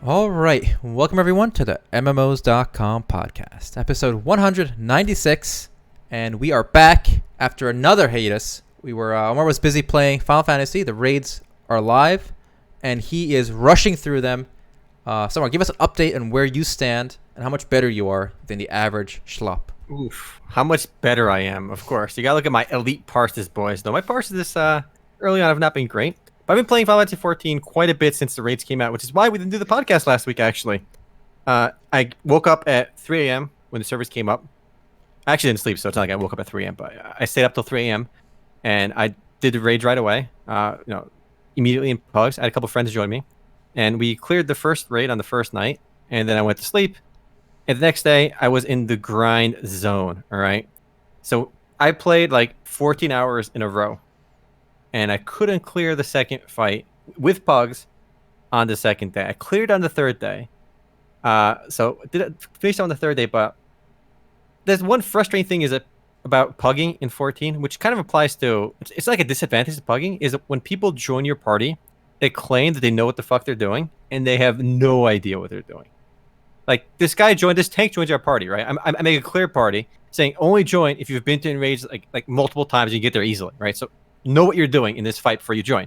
All right, welcome everyone to the MMOs.com podcast, episode 196, and we are back after another hiatus. Omer was busy playing Final Fantasy. The raids are live, and he is rushing through them. Someone give us an update on where you stand and how much better you are than the average schlop. Oof, how much better I am, of course. You gotta look at my elite parses, boys. Though my parses this early on have not been great. But I've been playing Final Fantasy XIV quite a bit since the raids came out, which is why we didn't do the podcast last week, actually. I woke up at 3 a.m. when the servers came up. I actually didn't sleep, so it's not like I woke up at 3 a.m., but I stayed up till 3 a.m. and I did the raids right away, immediately in pugs. I had a couple friends join me, and we cleared the first raid on the first night, and then I went to sleep. And the next day, I was in the grind zone, all right? So I played like 14 hours in a row, and I couldn't clear the second fight with pugs on the second day. I cleared on the third day. So finished on the third day, but there's one frustrating thing about pugging in 14, which kind of applies to, it's like a disadvantage to pugging, is when people join your party, they claim that they know what the fuck they're doing, and they have no idea what they're doing. Like, this tank joins our party, right? I make a clear party saying only join if you've been to raids like multiple times and you get there easily, right? So know what you're doing in this fight before you join.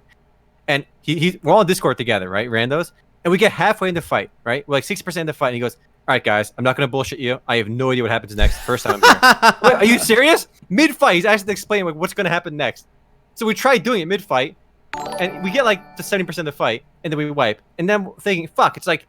And we're all on Discord together, right? Randos. And we get halfway in the fight, right? We're like 60% in the fight, and he goes, all right, guys, I'm not going to bullshit you. I have no idea what happens next. First time I'm here. Wait, are you serious? Mid-fight, he's actually explaining like, what's going to happen next. So we try doing it mid-fight, and we get like to 70% of the fight, and then we wipe. And then thinking, fuck, it's like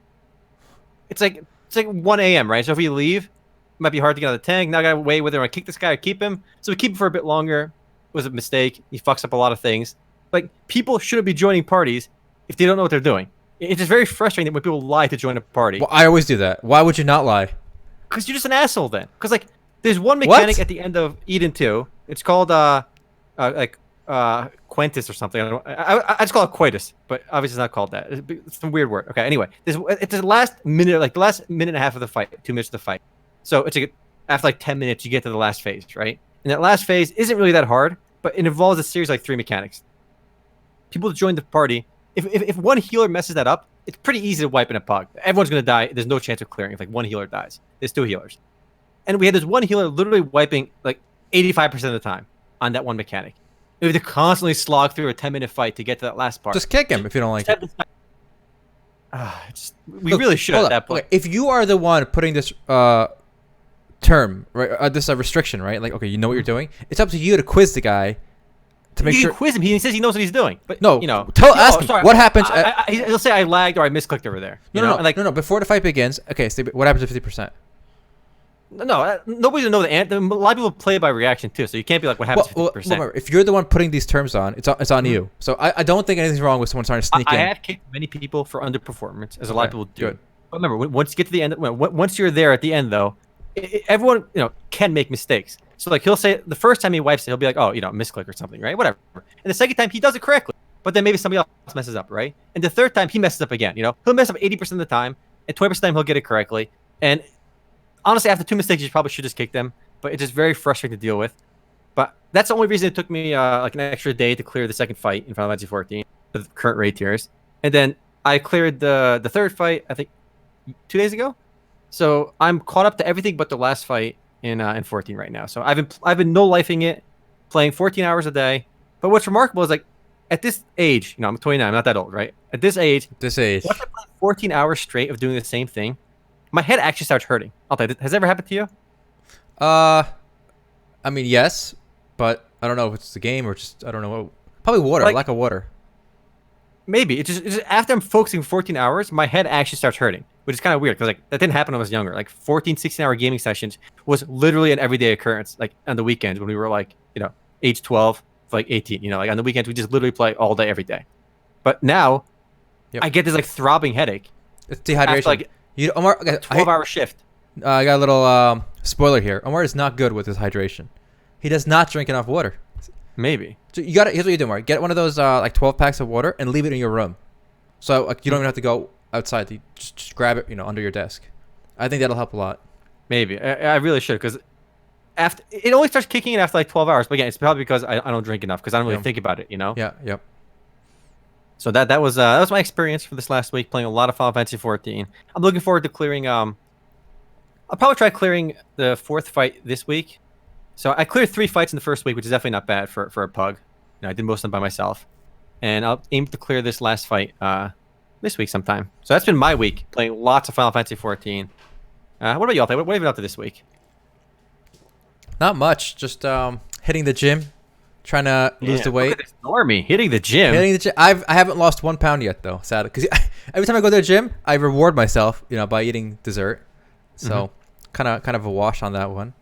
1 a.m., right? So if we leave, it might be hard to get out of the tank. Now I got to weigh whether I kick this guy or keep him. So we keep him for a bit longer. It was a mistake. He fucks up a lot of things. Like, people shouldn't be joining parties if they don't know what they're doing. It's just very frustrating when people lie to join a party. Well, I always do that. Why would you not lie? Because you're just an asshole then. Because, like, there's one mechanic at the end of Eden 2. It's called, Quentis or something. I just call it Coitus, but obviously it's not called that. It's some weird word. Okay, anyway. It's the last minute, like the last minute and a half of the fight, 2 minutes of the fight. So it's like, after like 10 minutes, you get to the last phase, right? And that last phase isn't really that hard, but it involves a series of like 3 mechanics. People join the party. If one healer messes that up, it's pretty easy to wipe in a pug. Everyone's going to die. There's no chance of clearing if like one healer dies. There's 2 healers. And we had this one healer literally wiping like 85% of the time on that one mechanic. We have to constantly slog through a 10-minute fight to get to that last part. Just kick him if you don't like it. We really should at that point. Okay, if you are the one putting this term, right, this restriction, right? Like, okay, you know what you're doing. It's up to you to quiz the guy to make sure. You quiz him. He says he knows what he's doing. But no, you know, ask him what happens. He'll say I lagged or I misclicked over there. No. Before the fight begins, okay. So what happens at 50%? No, nobody's gonna know the answer. A lot of people play by reaction too, so you can't be like, what happens 50%. Well, if you're the one putting these terms on, it's on you. So I don't think anything's wrong with someone trying to sneak in. I have kicked many people for underperformance, as a lot of people do. Good. But remember, once you get to the end, once you're there at the end, though, everyone can make mistakes. So like he'll say the first time he wipes it, he'll be like, oh, misclick or something, right? Whatever. And the second time he does it correctly, but then maybe somebody else messes up, right? And the third time he messes up again. He'll mess up 80% of the time, and 20% of the time he'll get it correctly. And honestly, after 2 mistakes, you probably should just kick them. But it's just very frustrating to deal with. But that's the only reason it took me like an extra day to clear the second fight in Final Fantasy XIV, the current raid tiers. And then I cleared the third fight, I think, 2 days ago. So I'm caught up to everything but the last fight in 14 right now. So I've been no-lifing it, playing 14 hours a day. But what's remarkable is, like, at this age, I'm 29, I'm not that old, right? At this age, once I play 14 hours straight of doing the same thing, my head actually starts hurting. I'll tell you, has that ever happened to you? I mean, yes, but I don't know if it's the game or just, I don't know. Probably water, lack of water. Maybe. It's just after I'm focusing 14 hours, my head actually starts hurting, which is kind of weird because like that didn't happen when I was younger. Like 14, 16-hour gaming sessions was literally an everyday occurrence, like on the weekends when we were like, age 12, like 18. Like on the weekends, we just literally play all day, every day. But now, I get this like throbbing headache. It's dehydration. Omar, okay, 12-hour shift. I got a little spoiler here. Omar is not good with his hydration. He does not drink enough water. Maybe. So here's what you do, Omar. Get one of those like 12 packs of water and leave it in your room. So like you don't even have to go outside. You just grab it, under your desk. I think that'll help a lot. Maybe. I really should, because after it only starts kicking in after like 12 hours. But again, it's probably because I don't drink enough because I don't really think about it. Yeah. Yep. So that was my experience for this last week playing a lot of Final Fantasy XIV. I'm looking forward to clearing. I'll probably try clearing the 4th fight this week. So I cleared 3 fights in the first week, which is definitely not bad for a pug. I did most of them by myself, and I'll aim to clear this last fight this week sometime. So that's been my week playing lots of Final Fantasy XIV. What about y'all? What have you been up to this week? Not much. Just hitting the gym, trying to lose the weight. Look at this normie hitting the gym. I haven't lost 1 pound yet though, sadly, because every time I go to the gym, I reward myself, by eating dessert. So kind of a wash on that one.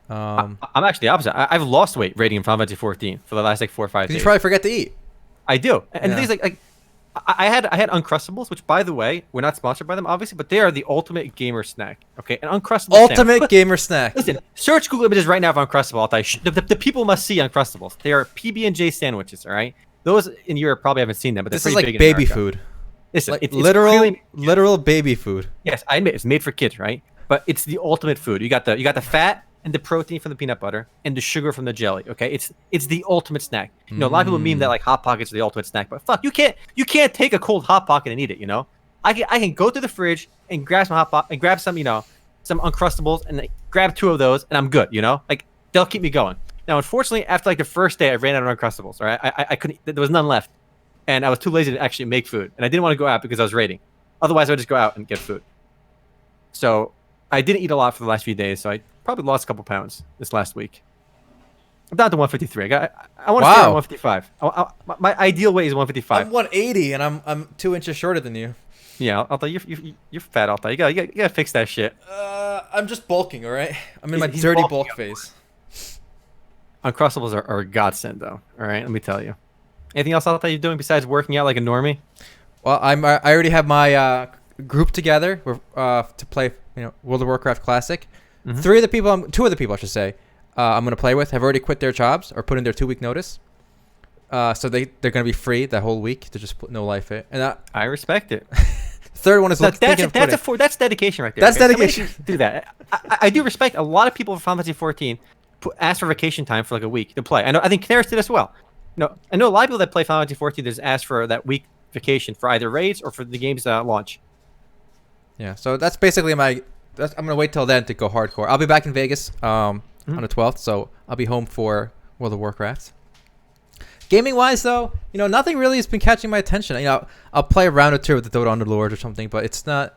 I'm actually opposite. I've lost weight rating in Final Fantasy XIV for the last 4 or 5 days. You probably forget to eat. I do, and the thing is, like I had Uncrustables, which, by the way, we're not sponsored by them, obviously, but they are the ultimate gamer snack. Okay, an Uncrustables. Ultimate gamer snack. Listen, search Google Images right now for Uncrustables. I'll tell you, the people must see Uncrustables. They are PB&J sandwiches. All right, those in Europe probably haven't seen them, but this they're is pretty like big baby in America. food. Listen, like it's literal baby food. Yes, I admit it's made for kids, right? But it's the ultimate food. You got the fat and the protein from the peanut butter and the sugar from the jelly. Okay, it's the ultimate snack. A lot of people meme that like Hot Pockets are the ultimate snack, but fuck, you can't take a cold Hot Pocket and eat it. I can go to the fridge and grab some Hot Pocket and grab some some Uncrustables and grab 2 of those and I'm good. Like they'll keep me going. Now, unfortunately, after like the first day, I ran out of Uncrustables. All right, I couldn't. There was none left, and I was too lazy to actually make food, and I didn't want to go out because I was raiding. Otherwise, I would just go out and get food. So I didn't eat a lot for the last few days, so I probably lost a couple pounds this last week. I'm down to 153. I want to stay at 155. My ideal weight is 155. I'm 180, and I'm 2 inches shorter than you. Yeah, Alta, you're fat, Alta. You gotta fix that shit. I'm just bulking, all right? I'm in my dirty bulk phase. Uncrustables are a godsend, though. All right, let me tell you. Anything else, Alta, you're doing besides working out like a normie? Well, I already have my group together to play, World of Warcraft Classic. 2 of the people, I should say, I'm gonna play with have already quit their jobs or put in their 2-week notice. So they're gonna be free that whole week to just put no life in. And I respect it. Third one is that's dedication right there. That's dedication. Do that. I do respect a lot of people for Final Fantasy XIV ask for vacation time for like a week to play. I think Canaris did as well. I know a lot of people that play Final Fantasy XIV just ask for that week vacation for either raids or for the game's launch. Yeah, so that's basically I'm gonna wait till then to go hardcore. I'll be back in Vegas on the 12th, so I'll be home for World of Warcraft. Gaming wise, though, nothing really has been catching my attention. I'll play a round or 2 with the Dota Underlord or something, but it's not.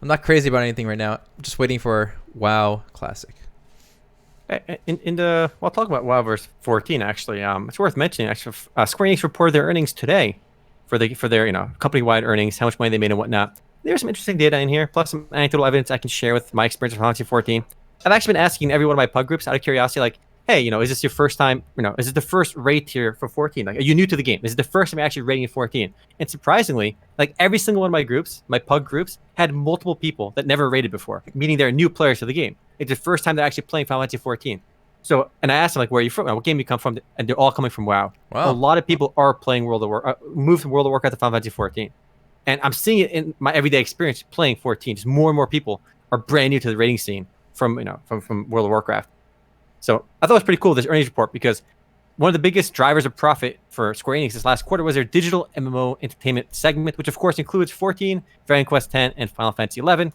I'm not crazy about anything right now. I'm just waiting for WoW Classic. Well, talk about WoW verse 14 actually. It's worth mentioning actually. Square Enix reported their earnings today for their company-wide earnings, how much money they made and whatnot. There's some interesting data in here, plus some anecdotal evidence I can share with my experience with Final Fantasy 14. I've actually been asking every one of my pub groups out of curiosity, like, hey, is this your first time? Is it the first raid tier for 14? Like, are you new to the game? Is it the first time you're actually raiding in 14? And surprisingly, like every single one of my groups, my pub groups, had multiple people that never raided before, meaning they're new players to the game. It's the first time they're actually playing Final Fantasy 14. So, and I asked them, like, where are you from? What game you come from? And they're all coming from WoW. Wow. A lot of people are playing moved from World of Warcraft to Final Fantasy 14. And I'm seeing it in my everyday experience playing 14. Just more and more people are brand new to the raiding scene from World of Warcraft. So I thought it was pretty cool, this earnings report, because one of the biggest drivers of profit for Square Enix this last quarter was their digital MMO entertainment segment, which of course includes 14, Dragon Quest X, and Final Fantasy XI.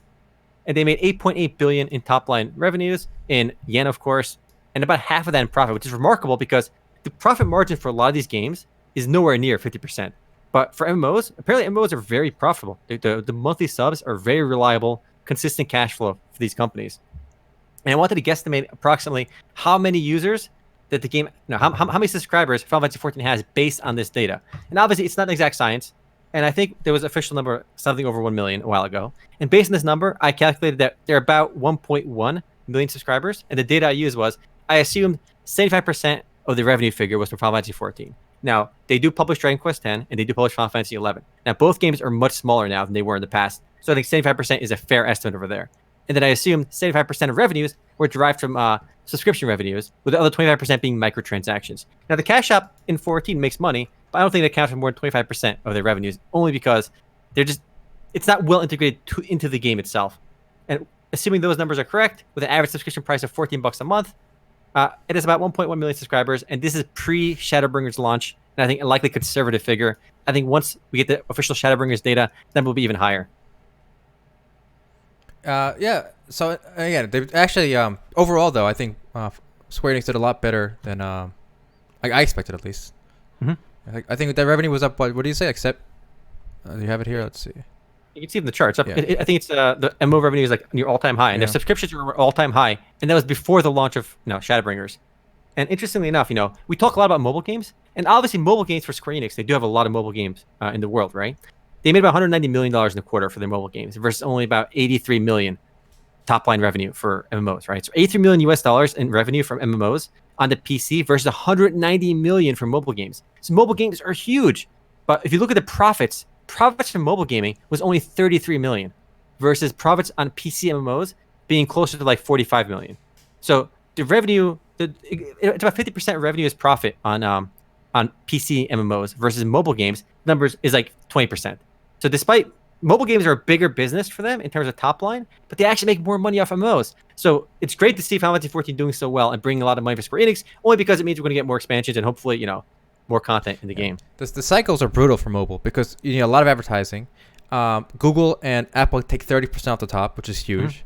And they made 8.8 billion in top line revenues in yen, of course, and about half of that in profit, which is remarkable because the profit margin for a lot of these games is nowhere near 50%. But for MMOs, apparently MMOs are very profitable. The monthly subs are very reliable, consistent cash flow for these companies. And I wanted to guesstimate approximately how many users that the game, how many subscribers Final Fantasy 14 has based on this data. And obviously, it's not an exact science. And I think there was an official number, something over 1 million a while ago. And based on this number, I calculated that there are about 1.1 million subscribers. And the data I used was, I assumed 75% of the revenue figure was from Final Fantasy 14. Now, they do publish Dragon Quest X, and they do publish Final Fantasy XI. Now, both games are much smaller now than they were in the past. So I think 75% is a fair estimate over there. And then I assumed 75% of revenues were derived from subscription revenues, with the other 25% being microtransactions. Now, the cash shop in 14 makes money, but I don't think they account for more than 25% of their revenues, only because it's not well integrated into the game itself. And assuming those numbers are correct, with an average subscription price of $14 a month, It has about 1.1 million subscribers, and this is pre-Shadowbringers launch, and I think a likely conservative figure. I think once we get the official Shadowbringers data, then we'll be even higher. Yeah. So again, they actually overall though, I think Square Enix did a lot better than I expected at least. Mm-hmm. I think their revenue was up. What do you say? Except you have it here. Let's see. You can see it in the charts. Up, Yeah. I think it's the MMO revenue is like near all-time high, and their subscriptions were all-time high, and that was before the launch of Shadowbringers. And interestingly enough, we talk a lot about mobile games, and obviously mobile games for Square Enix, they do have a lot of mobile games in the world, right? They made about $190 million in the quarter for their mobile games versus only about 83 million top line revenue for MMOs, right? So 83 million US dollars in revenue from MMOs on the PC versus 190 million for mobile games. So mobile games are huge, but if you look at the profits from mobile gaming was only 33 million versus profits on PC MMOs being closer to like 45 million. So the revenue, it's about 50% revenue is profit on PC MMOs versus mobile games numbers is like 20%. So despite mobile games are a bigger business for them in terms of top line, but they actually make more money off MMOs. So it's great to see Final Fantasy XIV doing so well and bringing a lot of money for Square Enix, only because it means we're going to get more expansions and hopefully, more content in the game. The cycles are brutal for mobile because you need a lot of advertising. Google and Apple take 30% off the top, which is huge.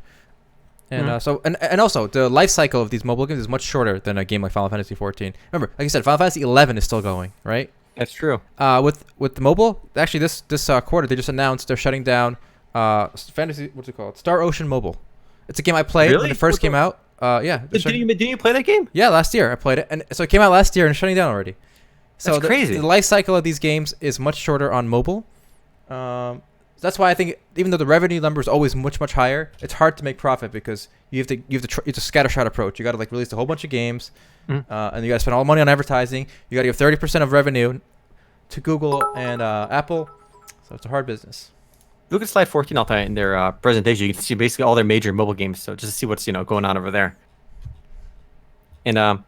And and also the life cycle of these mobile games is much shorter than a game like Final Fantasy XIV. Remember, like I said, Final Fantasy XI is still going, right? That's true. With the mobile, actually this quarter they just announced they're shutting down Fantasy, what's it called? Star Ocean Mobile. It's a game I played when it first came out. Yeah. Did you play that game? Yeah, last year I played it, and so it came out last year and it's shutting down already. So that's crazy. The life cycle of these games is much shorter on mobile. That's why I think even though the revenue number is always much higher, it's hard to make profit because you have to it's a scattershot approach. You got to like release a whole bunch of games, and you got to spend all the money on advertising. You got to give 30% of revenue to Google and Apple, so it's a hard business. Look at slide 14. I'll tell you in their presentation. You can see basically all their major mobile games. So just to see what's going on over there. And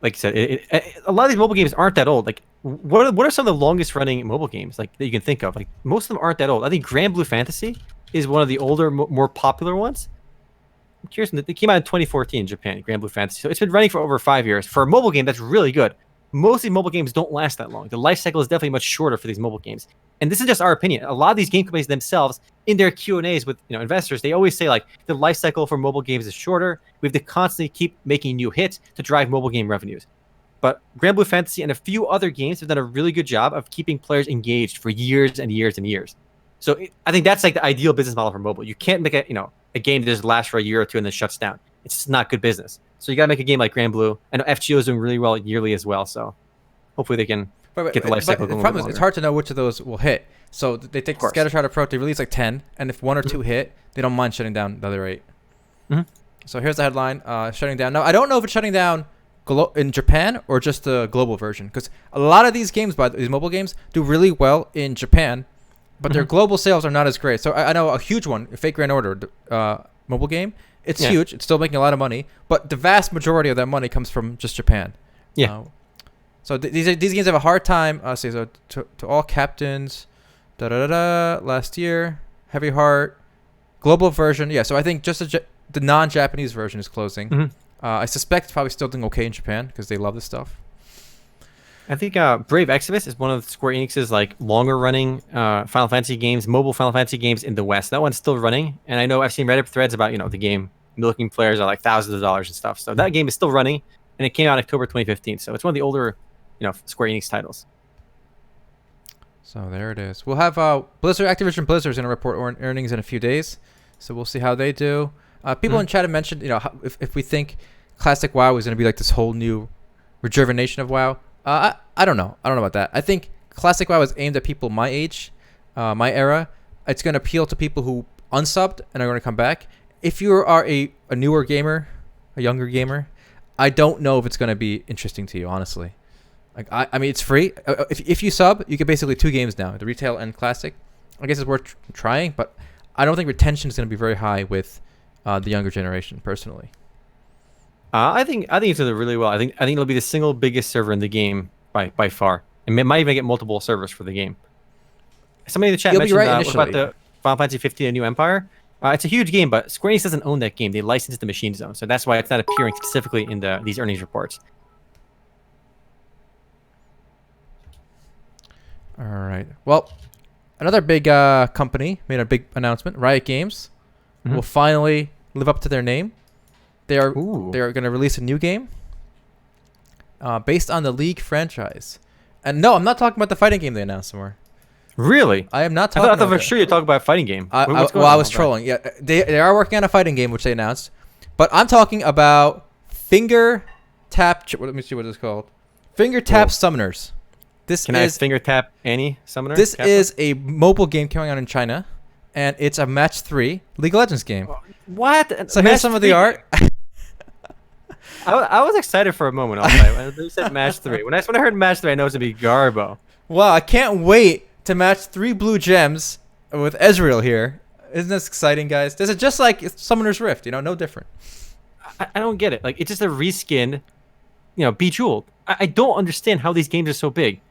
like you said, a lot of these mobile games aren't that old. Like, what are some of the longest running mobile games like that you can think of? Like, most of them aren't that old. I think Grand Blue Fantasy is one of the older, more popular ones. I'm curious. They came out in 2014 in Japan, Grand Blue Fantasy. So it's been running for over 5 years. For a mobile game, that's really good. Mostly mobile games don't last that long. The life cycle is definitely much shorter for these mobile games. And this is just our opinion. A lot of these game companies themselves, in their Q&As with investors, they always say like the life cycle for mobile games is shorter. We have to constantly keep making new hits to drive mobile game revenues. But Grand Blue Fantasy and a few other games have done a really good job of keeping players engaged for years and years and years. So I think that's like the ideal business model for mobile. You can't make a game that just lasts for a year or two and then shuts down. It's just not good business. So you got to make a game like Grand Blue. I know FGO is doing really well yearly as well. So hopefully they can get the life cycle going. The problem is it's hard to know which of those will hit. So they take the scattershot approach. They release like 10, and if one or two hit, they don't mind shutting down the other 8. So here's the headline: shutting down. Now I don't know if it's shutting down in Japan or just the global version, because a lot of these games, these mobile games, do really well in Japan, but their global sales are not as great. So I know a huge one, Fate Grand Order mobile game. It's huge. It's still making a lot of money, but the vast majority of that money comes from just Japan. Yeah. So these games have a hard time. So to all captains, last year, Heavy Heart, global version. Yeah. So I think just the non-Japanese version is closing. I suspect it's probably still doing okay in Japan because they love this stuff. I think Brave Exodus is one of Square Enix's like longer running Final Fantasy games, mobile Final Fantasy games in the West. That one's still running, and I know I've seen Reddit threads about the game milking players are like thousands of dollars and stuff. So that game is still running, and it came out in October 2015. So it's one of the older, Square Enix titles. So there it is. We'll have Activision Blizzard is going to report earnings in a few days, so we'll see how they do. People in chat have mentioned, if we think Classic WoW is going to be like this whole new rejuvenation of WoW. I don't know. I don't know about that. I think Classic WoW is aimed at people my age, my era. It's going to appeal to people who unsubbed and are going to come back. If you are a newer gamer, a younger gamer, I don't know if it's going to be interesting to you, honestly. Like I mean, it's free. If you sub, you get basically 2 games now, the retail and classic. I guess it's worth trying, but I don't think retention is going to be very high with the younger generation, personally. I think it's doing really well. I think it'll be the single biggest server in the game by far, and it might even get multiple servers for the game. Somebody in the chat mentioned what about the Final Fantasy XV: A New Empire? It's a huge game, but Square Enix doesn't own that game. They licensed the Machine Zone, so that's why it's not appearing specifically in these earnings reports. All right. Well, another big company made a big announcement. Riot Games will finally live up to their name. They are going to release a new game based on the League franchise. And no, I'm not talking about the fighting game they announced somewhere. Really? I am not talking I about thought for sure you're talking about a fighting game. I was trolling. Yeah, they are working on a fighting game, which they announced. But I'm talking about finger tap. Let me see what it's called. Finger tap summoners. Can I finger tap any summoner? This is a mobile game coming out in China, and it's a match 3 League of Legends game. What? So here's some of the art. I was excited for a moment. When they said match 3. When I heard match 3, I know it's gonna be Garbo. Wow, I can't wait to match 3 blue gems with Ezreal here. Isn't this exciting, guys? This is just like Summoner's Rift, no different. I don't get it. Like, it's just a reskin, Bejeweled. I don't understand how these games are so big.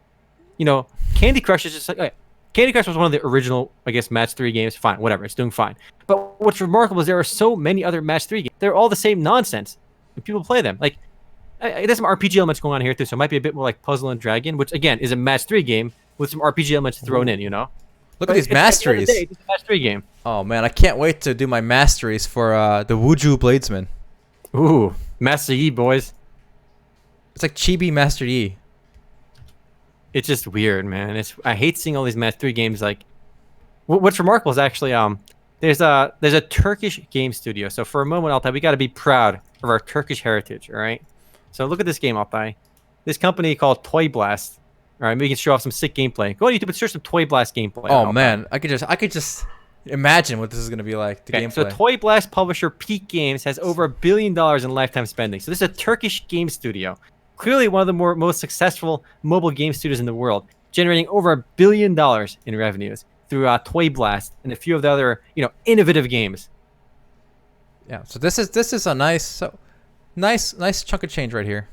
Candy Crush is just like, Candy Crush was one of the original, I guess, match 3 games. Fine, whatever, it's doing fine. But what's remarkable is there are so many other match 3 games. They're all the same nonsense, and people play them. Like, there's some RPG elements going on here too, so it might be a bit more like Puzzle and Dragon, which again is a match 3 game with some RPG elements thrown in. Look at these masteries. It's a match 3 game. Oh man, I can't wait to do my masteries for the Wuju Bladesman. Ooh, Master Yi, boys. It's like Chibi Master Yi. It's just weird, man. I hate seeing all these match 3 games. Like, what's remarkable is actually there's a Turkish game studio. So for a moment, Altai, we got to be proud of our Turkish heritage. All right. So look at this game, Altai. This company called Toy Blast. All right, maybe we can show off some sick gameplay. Go on YouTube and search some Toy Blast gameplay. Oh man, I could just imagine what this is gonna be like. The gameplay. So Toy Blast publisher Peak Games has over $1 billion in lifetime spending. So this is a Turkish game studio. Clearly one of the most successful mobile game studios in the world, generating over $1 billion in revenues through Toy Blast and a few of the other, innovative games. Yeah. So this is a nice chunk of change right here.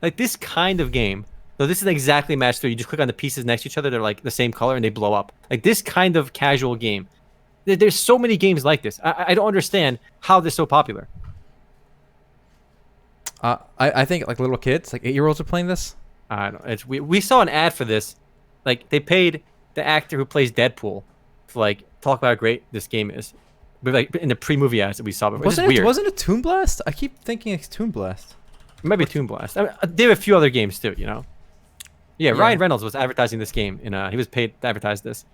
Like this kind of game. So this is exactly match 3. You just click on the pieces next to each other. They're like the same color and they blow up. Like this kind of casual game. There's so many games like this. I don't understand how they're so popular. I think like little kids, like 8-year-olds are playing this. I don't know. We saw an ad for this. Like they paid the actor who plays Deadpool to like talk about how great this game is. But like in the pre-movie ads that we saw before. Wasn't it Toon Blast? I keep thinking it's Toon Blast. It might be Toon Blast. I mean, they have a few other games too, Yeah, Ryan Reynolds was advertising this game, and he was paid to advertise this.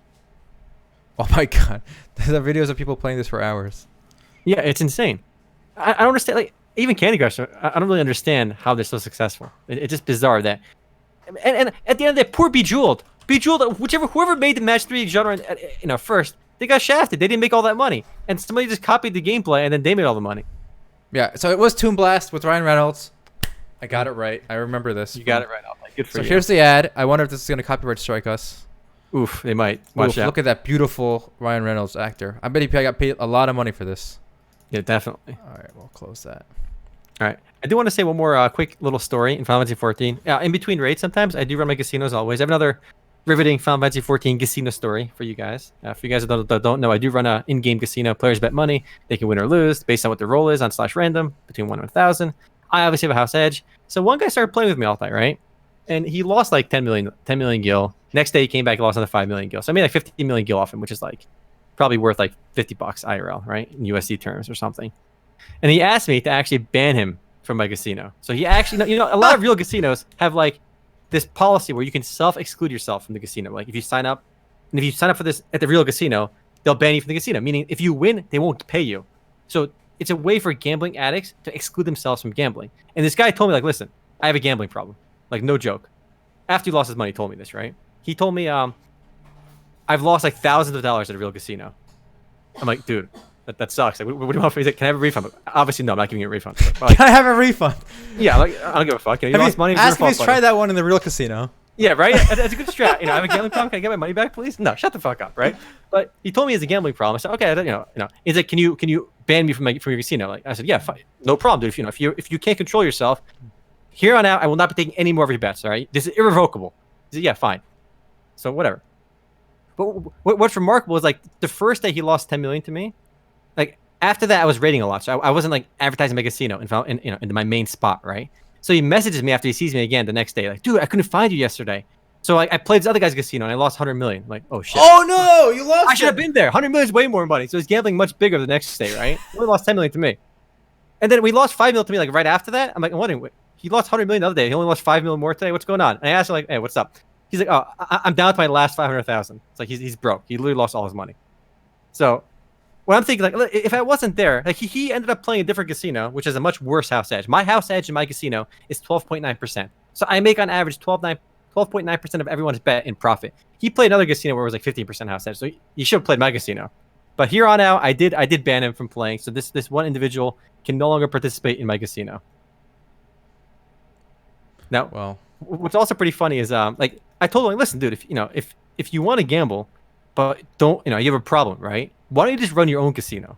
Oh my god, there are videos of people playing this for hours. Yeah, it's insane. I don't understand. Like even Candy Crush, I don't really understand how they're so successful. It's just bizarre that. And at the end of the day, poor Bejeweled, whoever made the match 3 genre, first, they got shafted. They didn't make all that money, and somebody just copied the gameplay, and then they made all the money. Yeah, so it was Toon Blast with Ryan Reynolds. I got it right. I remember this. You got it right. Good for you. So here's the ad. I wonder if this is going to copyright strike us. Oof, they might. Watch out. Look at that beautiful Ryan Reynolds actor. I bet he got paid a lot of money for this. Yeah, definitely. All right, we'll close that. All right. I do want to say one more quick little story in Final Fantasy XIV. In between raids, sometimes I do run my casinos always. I have another riveting Final Fantasy XIV casino story for you guys. For you guys that don't know, I do run an in-game casino. Players bet money. They can win or lose based on what their roll is on /random between 1 and 1,000. I obviously have a house edge. So one guy started playing with me all night, right? And he lost like 10 million gil. Next day he came back and lost another 5 million gil. So I made like 50 million gil off him, which is like probably worth like $50 IRL, right? In USD terms or something. And he asked me to actually ban him from my casino. So he actually, a lot of real casinos have like this policy where you can self-exclude yourself from the casino. Like if you sign up, and if you sign up for this at the real casino, they'll ban you from the casino. Meaning if you win, they won't pay you. So it's a way for gambling addicts to exclude themselves from gambling. And this guy told me, like, listen, I have a gambling problem. Like, no joke. After he lost his money, he told me this, right? He told me, I've lost like thousands of dollars at a real casino. I'm like, dude, that sucks. Like, what do you want from me? Can I have a refund? Obviously, no, I'm not giving you a refund. But, like, can I have a refund? Yeah, like, I don't give a fuck. You lost money. Ask me to try that one in the real casino. Yeah, right? That's a good strat. I have a gambling problem. Can I get my money back, please? No, shut the fuck up, right? But he told me he has a gambling problem. I said, okay, he's like, can you ban me from your casino? Like, I said, yeah, fine. No problem, dude. If you can't control yourself, here on out, I will not be taking any more of your bets, all right? This is irrevocable. He said, yeah, fine. So whatever. But what's remarkable is like the first day he lost 10 million to me, like after that, I was raiding a lot, so I wasn't like advertising my casino in my main spot, right? So he messages me after he sees me again the next day, like, dude, I couldn't find you yesterday. So like I played this other guy's casino and I lost 100 million. I'm like, oh shit. Oh no, you lost. I should have been there. 100 million is way more money. So he's gambling much bigger the next day, right? He only lost 10 million to me. And then we lost 5 million to me like right after that. I'm like, I'm wondering, he lost 100 million the other day. He only lost 5 million more today. What's going on? And I asked him like, hey, what's up? He's like, oh, I'm down to my last 500,000. It's like he's broke. He literally lost all his money. So what I'm thinking, like, if I wasn't there, like he ended up playing a different casino, which is a much worse house edge. My house edge in my casino is 12.9%. So I make on average 12.9% of everyone's bet in profit. He played another casino where it was like 15% house edge. So he should have played my casino. But here on out, I did ban him from playing. So this one individual can no longer participate in my casino. Now, Well, what's also pretty funny is like I told him, like, listen, dude, if you want to gamble, but don't, you have a problem, right? Why don't you just run your own casino?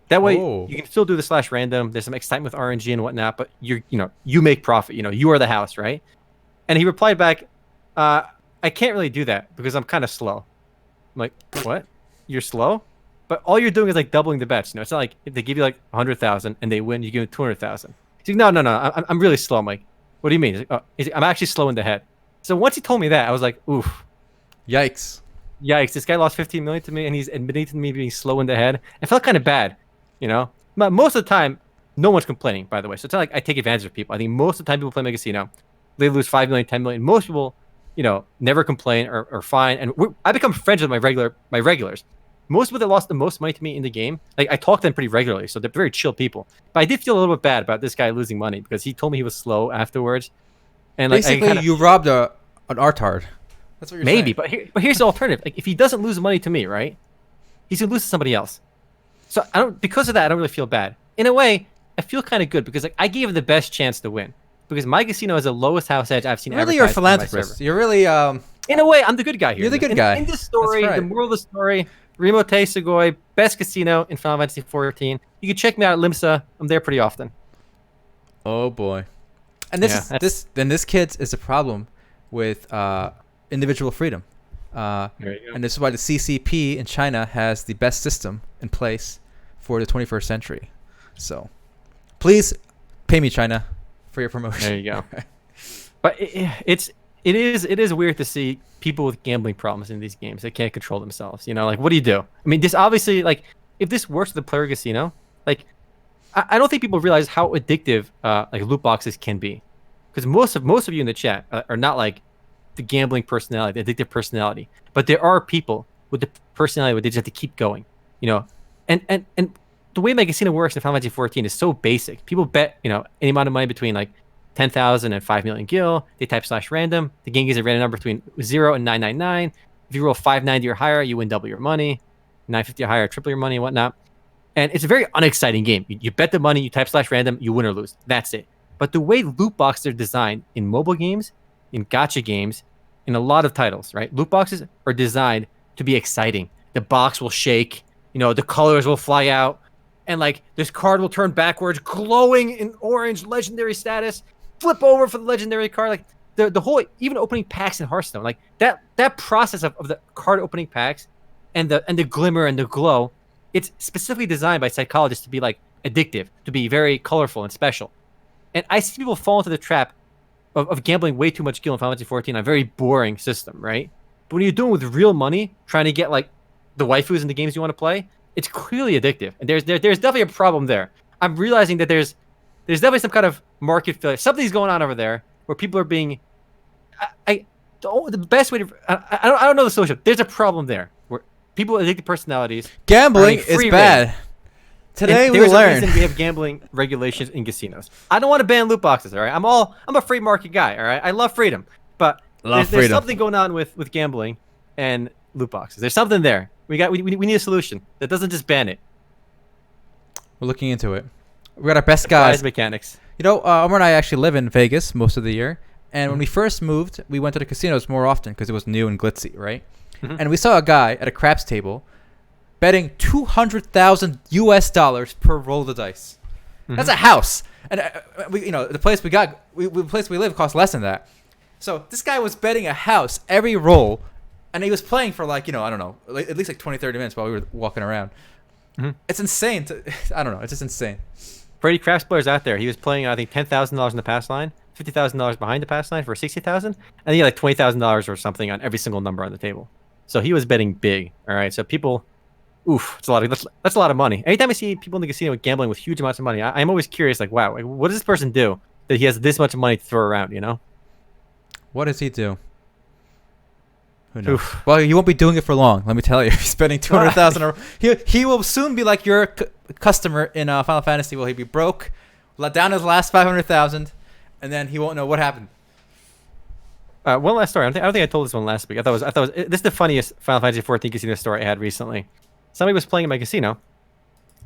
That way you can still do the slash random. There's some excitement with RNG and whatnot, but you make profit. You are the house, right? And he replied back, I can't really do that because I'm kind of slow. I'm like, what? You're slow? But all you're doing is like doubling the bets. It's not like if they give you like 100,000 and they win, you give them 200,000. He's like, no, I'm really slow. I'm like, what do you mean? He's like, oh, I'm actually slow in the head. So once he told me that, I was like, oof. yikes. Yikes, this guy lost 15 million to me and he's admitting to me being slow in the head. I felt kind of bad, But most of the time, no one's complaining, by the way. So it's not like I take advantage of people. I think most of the time people play my casino, they lose 5 million, 10 million. Most people, never complain or fine. And I become friends with my regulars. Most people that lost the most money to me in the game, like I talk to them pretty regularly. So they're very chill people. But I did feel a little bit bad about this guy losing money because he told me he was slow afterwards. And like, Basically, you robbed an artard. That's what you're maybe, saying. but here's the alternative. Like if he doesn't lose money to me, right? He's gonna lose to somebody else. So because of that, I don't really feel bad. In a way, I feel kind of good because like I gave him the best chance to win. Because my casino has the lowest house edge I've seen. Really, you're a philanthropist. You're really in a way, I'm the good guy here. You're the good guy. In this story, right. The moral of the story, Remo Sugoi, best casino in Final Fantasy XIV. You can check me out at Limsa. I'm there pretty often. Oh boy. And this kid is a problem with individual freedom. And this is why the CCP in China has the best system in place for the 21st century. So, please pay me, China, for your promotion. There you go. But it is weird to see people with gambling problems in these games that can't control themselves. Like what do you do? I mean, this obviously, like, if this works with a player casino, like, I don't think people realize how addictive like loot boxes can be, because most of you in the chat are not like the gambling personality, the addictive personality, but there are people with the personality where they just have to keep going, and the way my casino works in Final Fantasy 14 is so basic. People bet any amount of money between like 10,000 and 5 million gil. They type slash random. The game gives a random number between 0 and 999. If you roll 590 or higher, you win double your money. 950 or higher, triple your money and whatnot. And it's a very unexciting game. You bet the money, you type slash random, you win or lose. That's it. But the way loot boxes are designed in mobile games, in gacha games, in a lot of titles, right? Loot boxes are designed to be exciting. The box will shake, the colors will fly out, and like this card will turn backwards, glowing in orange, legendary status. Flip over for the legendary card. Like the whole, even opening packs in Hearthstone, like that process of the card opening packs and the glimmer and the glow, it's specifically designed by psychologists to be like addictive, to be very colorful and special. And I see people fall into the trap of gambling way too much gil in Final Fantasy 14 on a very boring system, right? But when you're doing it with real money, trying to get like the waifus in the games you want to play, it's clearly addictive. And there's definitely a problem there. I'm realizing that there's definitely some kind of market failure. Something's going on over there where people are being, the best way to, I don't know the solution. There's a problem there where people with addictive personalities. Gambling is bad. Today we learned. We have gambling regulations in casinos. I don't want to ban loot boxes, all right? I'm a free market guy, all right? I love freedom. But there's something going on with gambling and loot boxes. There's something there. We need a solution that doesn't just ban it. We're looking into it. We got our best guys. Mechanics. Omer and I actually live in Vegas most of the year. And when we first moved, we went to the casinos more often because it was new and glitzy, right? Mm-hmm. And we saw a guy at a craps table betting $200,000 per roll of the dice. Mm-hmm. That's a house. And the place the place we live costs less than that. So this guy was betting a house every roll, and he was playing for like, I don't know, at least like 20, 30 minutes while we were walking around. It's insane. I don't know. It's just insane. For any craps players out there, he was playing, I think, $10,000 in the pass line, $50,000 behind the pass line for 60,000, and he had like $20,000 or something on every single number on the table. So he was betting big. All right, so people, it's a lot of that's a lot of money. Anytime I see people in the casino gambling with huge amounts of money, I'm always curious, like, wow, what does this person do that he has this much money to throw around? You know? What does he do? Who knows? Well, he won't be doing it for long. Let me tell you, he's spending 200,000. He will soon be like your customer in Final Fantasy. Will he be broke, let down his last 500,000, and then he won't know what happened? One last story. I don't think I told this one last week. This is the funniest Final Fantasy XIV casino story I had recently. Somebody was playing in my casino,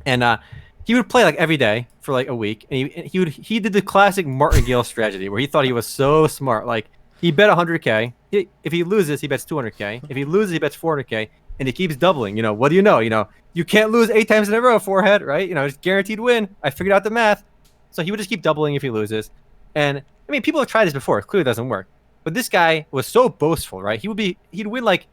and he would play like every day for like a week, and he did the classic martingale strategy where he thought he was so smart. Like, he bet 100K. If he loses, he bets 200K. If he loses, he bets 400K, and he keeps doubling. You know, what do you know? You know, you can't lose 8 times in a row, forehead, right? You know, it's guaranteed win. I figured out the math. So he would just keep doubling if he loses. And I mean, people have tried this before. It clearly doesn't work. But this guy was so boastful, right? He'd win like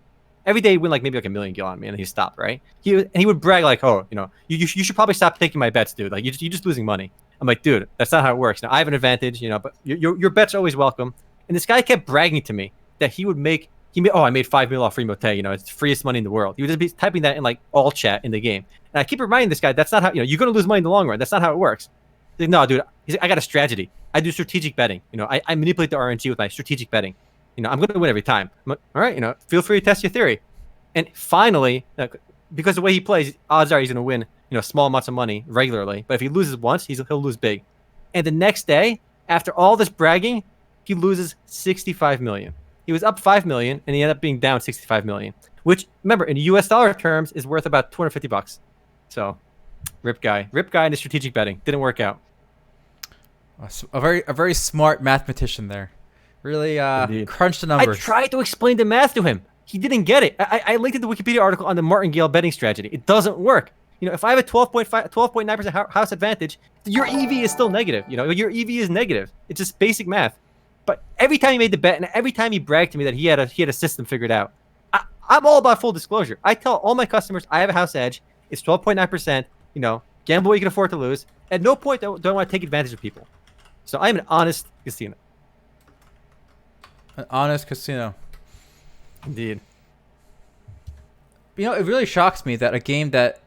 every day. He'd win like maybe like $1 million gil on me, and he stopped, right? He would brag like, oh, you know, you should probably stop taking my bets, dude. Like, you're just losing money. I'm like, dude, that's not how it works. Now I have an advantage, you know, but your bet's always welcome. And this guy kept bragging to me that I made $5 million off Remo. You know, it's the freest money in the world. He would just be typing that in like all chat in the game. And I keep reminding this guy, that's not how, you know, you're going to lose money in the long run. That's not how it works. He's like, no, dude, he's like, I got a strategy. I do strategic betting. You know, I manipulate the RNG with my strategic betting. You know, I'm going to win every time. I'm like, all right, you know, feel free to test your theory. And finally, because the way he plays, odds are he's going to win, you know, small amounts of money regularly. But if he loses once, he'll lose big. And the next day, after all this bragging, he loses 65 million. He was up 5 million, and he ended up being down 65 million, which, remember, in US dollar terms is worth about $250. So, rip guy into strategic betting. Didn't work out. A very smart mathematician there. Really crunched the numbers. I tried to explain the math to him. He didn't get it. I linked to the Wikipedia article on the martingale betting strategy. It doesn't work. You know, if I have a 12.9% house advantage, your EV is still negative. You know, your EV is negative. It's just basic math. But every time he made the bet, and every time he bragged to me that he had a system figured out, I'm all about full disclosure. I tell all my customers I have a house edge. It's 12.9%. You know, gamble what you can afford to lose. At no point do I want to take advantage of people. So I'm an honest casino. An honest casino. Indeed. You know, it really shocks me that a game that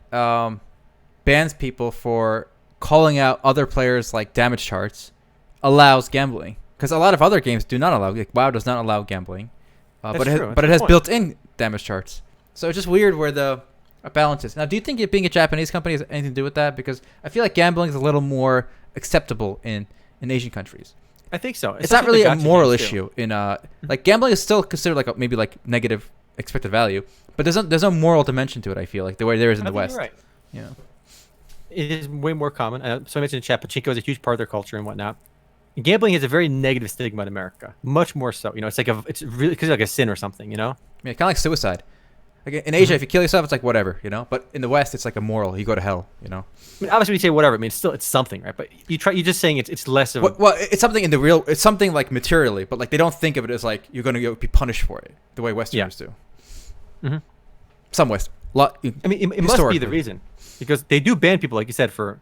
bans people for calling out other players' like damage charts allows gambling. Because a lot of other games do not allow. Like WoW does not allow gambling, but it has built-in damage charts. So it's just weird where the balance is. Now, do you think it being a Japanese company has anything to do with that? Because I feel like gambling is a little more acceptable in Asian countries. I think so. It's not really a moral issue in like gambling is still considered like maybe like negative expected value, but there's no moral dimension to it. I feel like the way there is in the West. You're right. Yeah, it is way more common. So I mentioned in chat, pachinko is a huge part of their culture and whatnot. Gambling has a very negative stigma in America, much more so. You know, it's really because like a sin or something. You know, yeah, kind of like suicide. Like in Asia, if you kill yourself, it's like whatever, you know. But in the West, it's like a moral. You go to hell, you know. I mean, obviously, we say whatever. I mean, it's something, right? But you're just saying it's less of. Well, it's something in the real. It's something like materially, but like they don't think of it as like you're going to be punished for it the way Westerners do. Mm-hmm. Some West. I mean, it must be the reason because they do ban people, like you said, for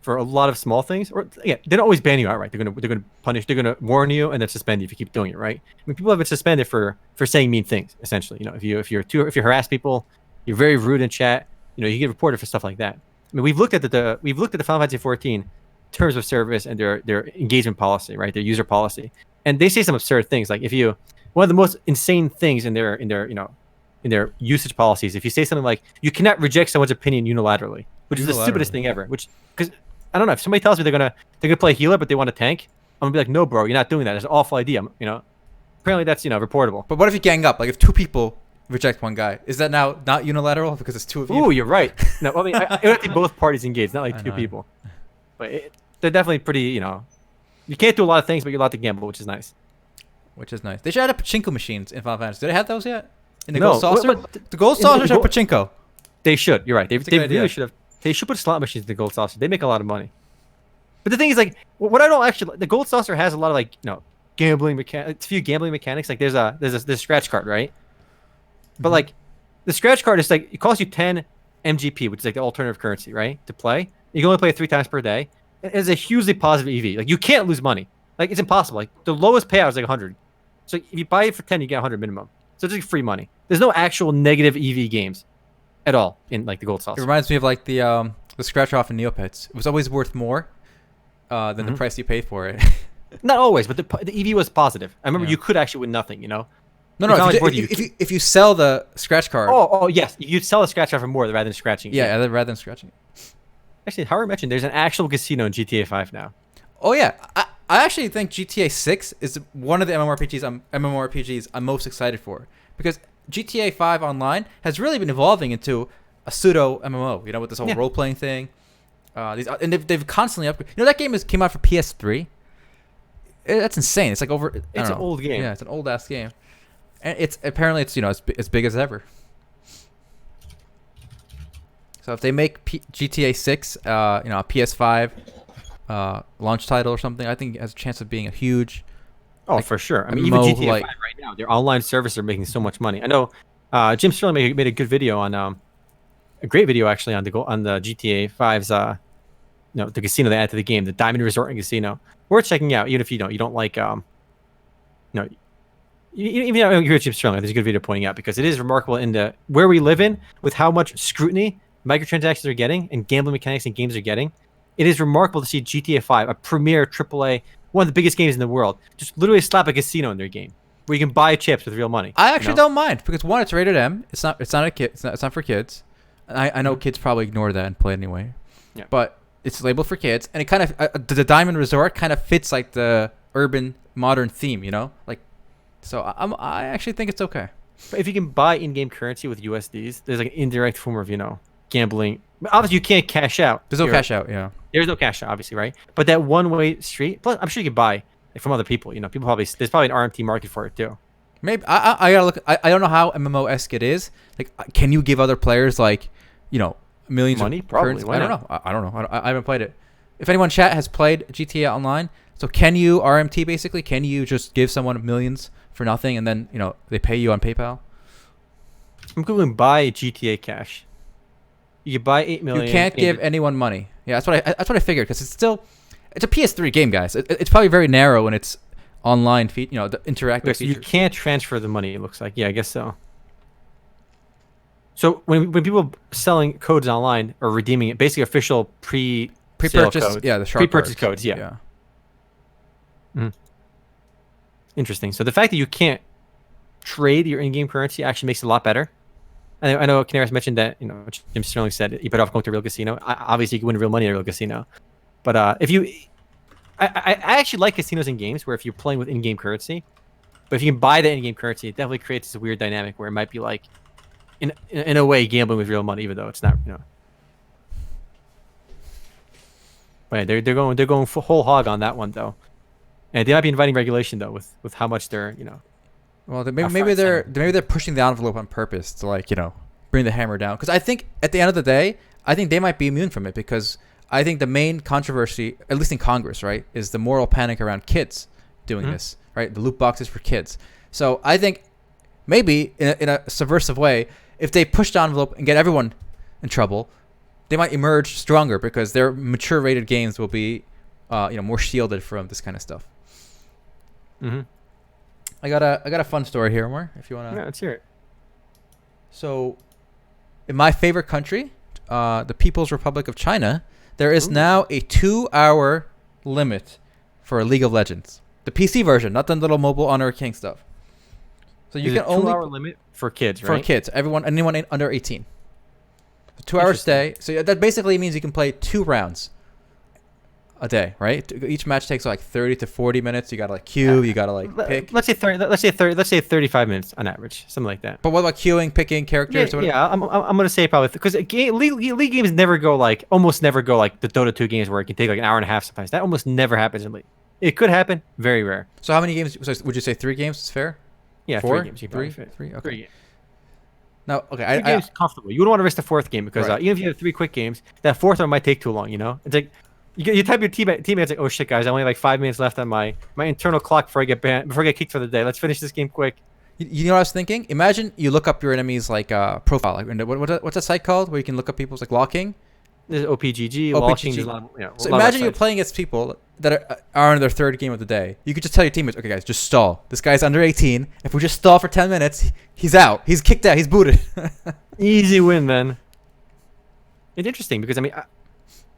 a lot of small things. Or yeah, they don't always ban you outright. They're gonna punish. They're gonna warn you and then suspend you if you keep doing it, right? I mean, people have been suspended for saying mean things. Essentially, you know, if you harass people, you're very rude in chat. You know, you get reported for stuff like that. I mean, we've looked at the Final Fantasy XIV terms of service and their engagement policy, right? Their user policy, and they say some absurd things. Like one of the most insane things in their usage policies, if you say something like you cannot reject someone's opinion unilaterally, which is the stupidest thing ever. Because I don't know, if somebody tells me they're gonna play healer but they want to tank, I'm gonna be like, no, bro, you're not doing that. It's an awful idea. You know, apparently that's reportable. But what if you gang up? Like if 2 people reject one guy, is that now not unilateral because it's 2 of you? Ooh, you're right. No, I mean it would be both parties engaged, not like 2 people. But they're definitely pretty. You know, you can't do a lot of things, but you're allowed to gamble, which is nice. They should add pachinko machines in Final Fantasy. Do they have those yet? In the Gold Saucer? The Gold Saucers are pachinko. They should. You're right. They really should have. They should put slot machines in the Gold Saucer. They make a lot of money. But the thing is, like, what I don't actually, the Gold Saucer has a lot of like, gambling mechanics. A few gambling mechanics. Like there's a scratch card, right? But like, the scratch card is like it costs you 10 MGP, which is like the alternative currency, right? To play, you can only play it 3 times per day. It's a hugely positive EV. Like you can't lose money. Like it's impossible. Like the lowest payout is like 100. So if you buy it for 10, you get 100 minimum. So it's like free money. There's no actual negative EV games at all in like the gold sauce. It reminds me of like the scratch off in Neopets. It was always worth more than the price you pay for it. Not always, but the EV was positive. I remember you could actually win nothing. No. If you sell the scratch card. Oh yes, you'd sell a scratch card for more rather than scratching. Yeah, rather than scratching it. Actually, Howard mentioned there's an actual casino in GTA 5 now. Oh yeah, I actually think GTA 6 is one of the MMORPGs I'm most excited for, because GTA 5 Online has really been evolving into a pseudo MMO. You know, with this whole role playing thing. And they've constantly upgraded. You know, that game came out for PS3. That's insane. It's like over. It's an old game. Yeah, it's an old ass game, and it's apparently it's as big as ever. So if they make GTA 6, a PS5 launch title or something, I think it has a chance of being a huge. Oh, for sure. I mean, even GTA 5 right now, their online services are making so much money. I know Jim Sterling made a good video on a great video actually on the GTA 5's the casino they added to the game, the Diamond Resort and Casino. Worth checking out, even if you don't like even if you don't hear Jim Sterling. There's a good video pointing out, because it is remarkable in the where we live in, with how much scrutiny microtransactions are getting and gambling mechanics and games are getting. It is remarkable to see GTA 5, a premier AAA, one of the biggest games in the world, just literally slap a casino in their game where you can buy chips with real money. I actually don't mind, because one, it's rated M. It's not a kid. It's not for kids. I know kids probably ignore that and play anyway. Yeah. But it's labeled for kids, and it kind of the Diamond Resort kind of fits like the urban modern theme, like. So I actually think it's okay. But if you can buy in-game currency with USDs, there's like an indirect form of gambling. Obviously, you can't cash out. There's no cash out. Yeah. There's no cash out, obviously, right? But that one-way street. Plus, I'm sure you can buy from other people. People there's probably an RMT market for it too. Maybe I gotta look. I don't know how MMO-esque it is. Like, can you give other players like, millions money? Of Probably. I don't know. I don't know. I haven't played it. If anyone in chat has played GTA Online, so can you RMT basically? Can you just give someone millions for nothing, and then they pay you on PayPal? I'm googling buy GTA cash. You can buy 8 million. You can't give anyone money. Yeah, that's what I figured, because it's a PS3 game, guys. It's probably very narrow in its online feed. The interactive features. You can't transfer the money. It looks like. Yeah, I guess so. So when people selling codes online or redeeming it, basically official pre-purchase codes. Yeah, the pre-purchase codes. Yeah. Interesting. So the fact that you can't trade your in-game currency actually makes it a lot better. I know Canaris mentioned that, Jim Sterling said you better off going to a real casino. Obviously, you can win real money at a real casino. But I actually like casinos in games where if you're playing with in-game currency, but if you can buy the in-game currency, it definitely creates this weird dynamic where it might be like, in a way, gambling with real money, even though it's not, But yeah, they're going whole hog on that one though, and they might be inviting regulation though with how much they're Well, maybe they're pushing the envelope on purpose to bring the hammer down. Because I think at the end of the day, I think they might be immune from it, because I think the main controversy, at least in Congress, right, is the moral panic around kids doing this, right? The loot boxes for kids. So I think maybe in a subversive way, if they push the envelope and get everyone in trouble, they might emerge stronger, because their mature rated games will be, more shielded from this kind of stuff. Mm-hmm. I got a fun story here, Omer, if you want to. Yeah, let's hear it. So, in my favorite country, the People's Republic of China, there is now a 2-hour limit for League of Legends. The PC version, not the little mobile Honor King stuff. So you can only 2-hour limit for kids, right? For kids, anyone under 18. So 2 hours stay. So that basically means you can play 2 rounds a day, right? Each match takes like 30 to 40 minutes. You gotta queue. You gotta pick. Let's say 30. Let's say 35 minutes on average, something like that. But what about queuing, picking characters? Yeah, I'm gonna say probably, because league games never go almost never go like the Dota 2 games where it can take like an hour and a half sometimes. That almost never happens in League. It could happen, very rare. So how many games? So would you say 3 games is fair? Yeah, 4 3 games. Three. Okay. 3 games. Now, okay, 3 games comfortable. You wouldn't want to risk the 4th game, because right. Even if you have 3 quick games, that 4th one might take too long. It's like you type your teammates like, oh shit, guys, I only have like 5 minutes left on my internal clock before I get kicked for the day. Let's finish this game quick. You know what I was thinking? Imagine you look up your enemy's like profile. Like, what's that site called where you can look up people's like locking? There's OPGG, OPGG. locking. There's a lot, So imagine you're playing against people that are in their third game of the day. You could just tell your teammates, okay, guys, just stall. This guy's under 18. If we just stall for 10 minutes, he's out. He's kicked out. He's booted. Easy win then. It's interesting because I mean,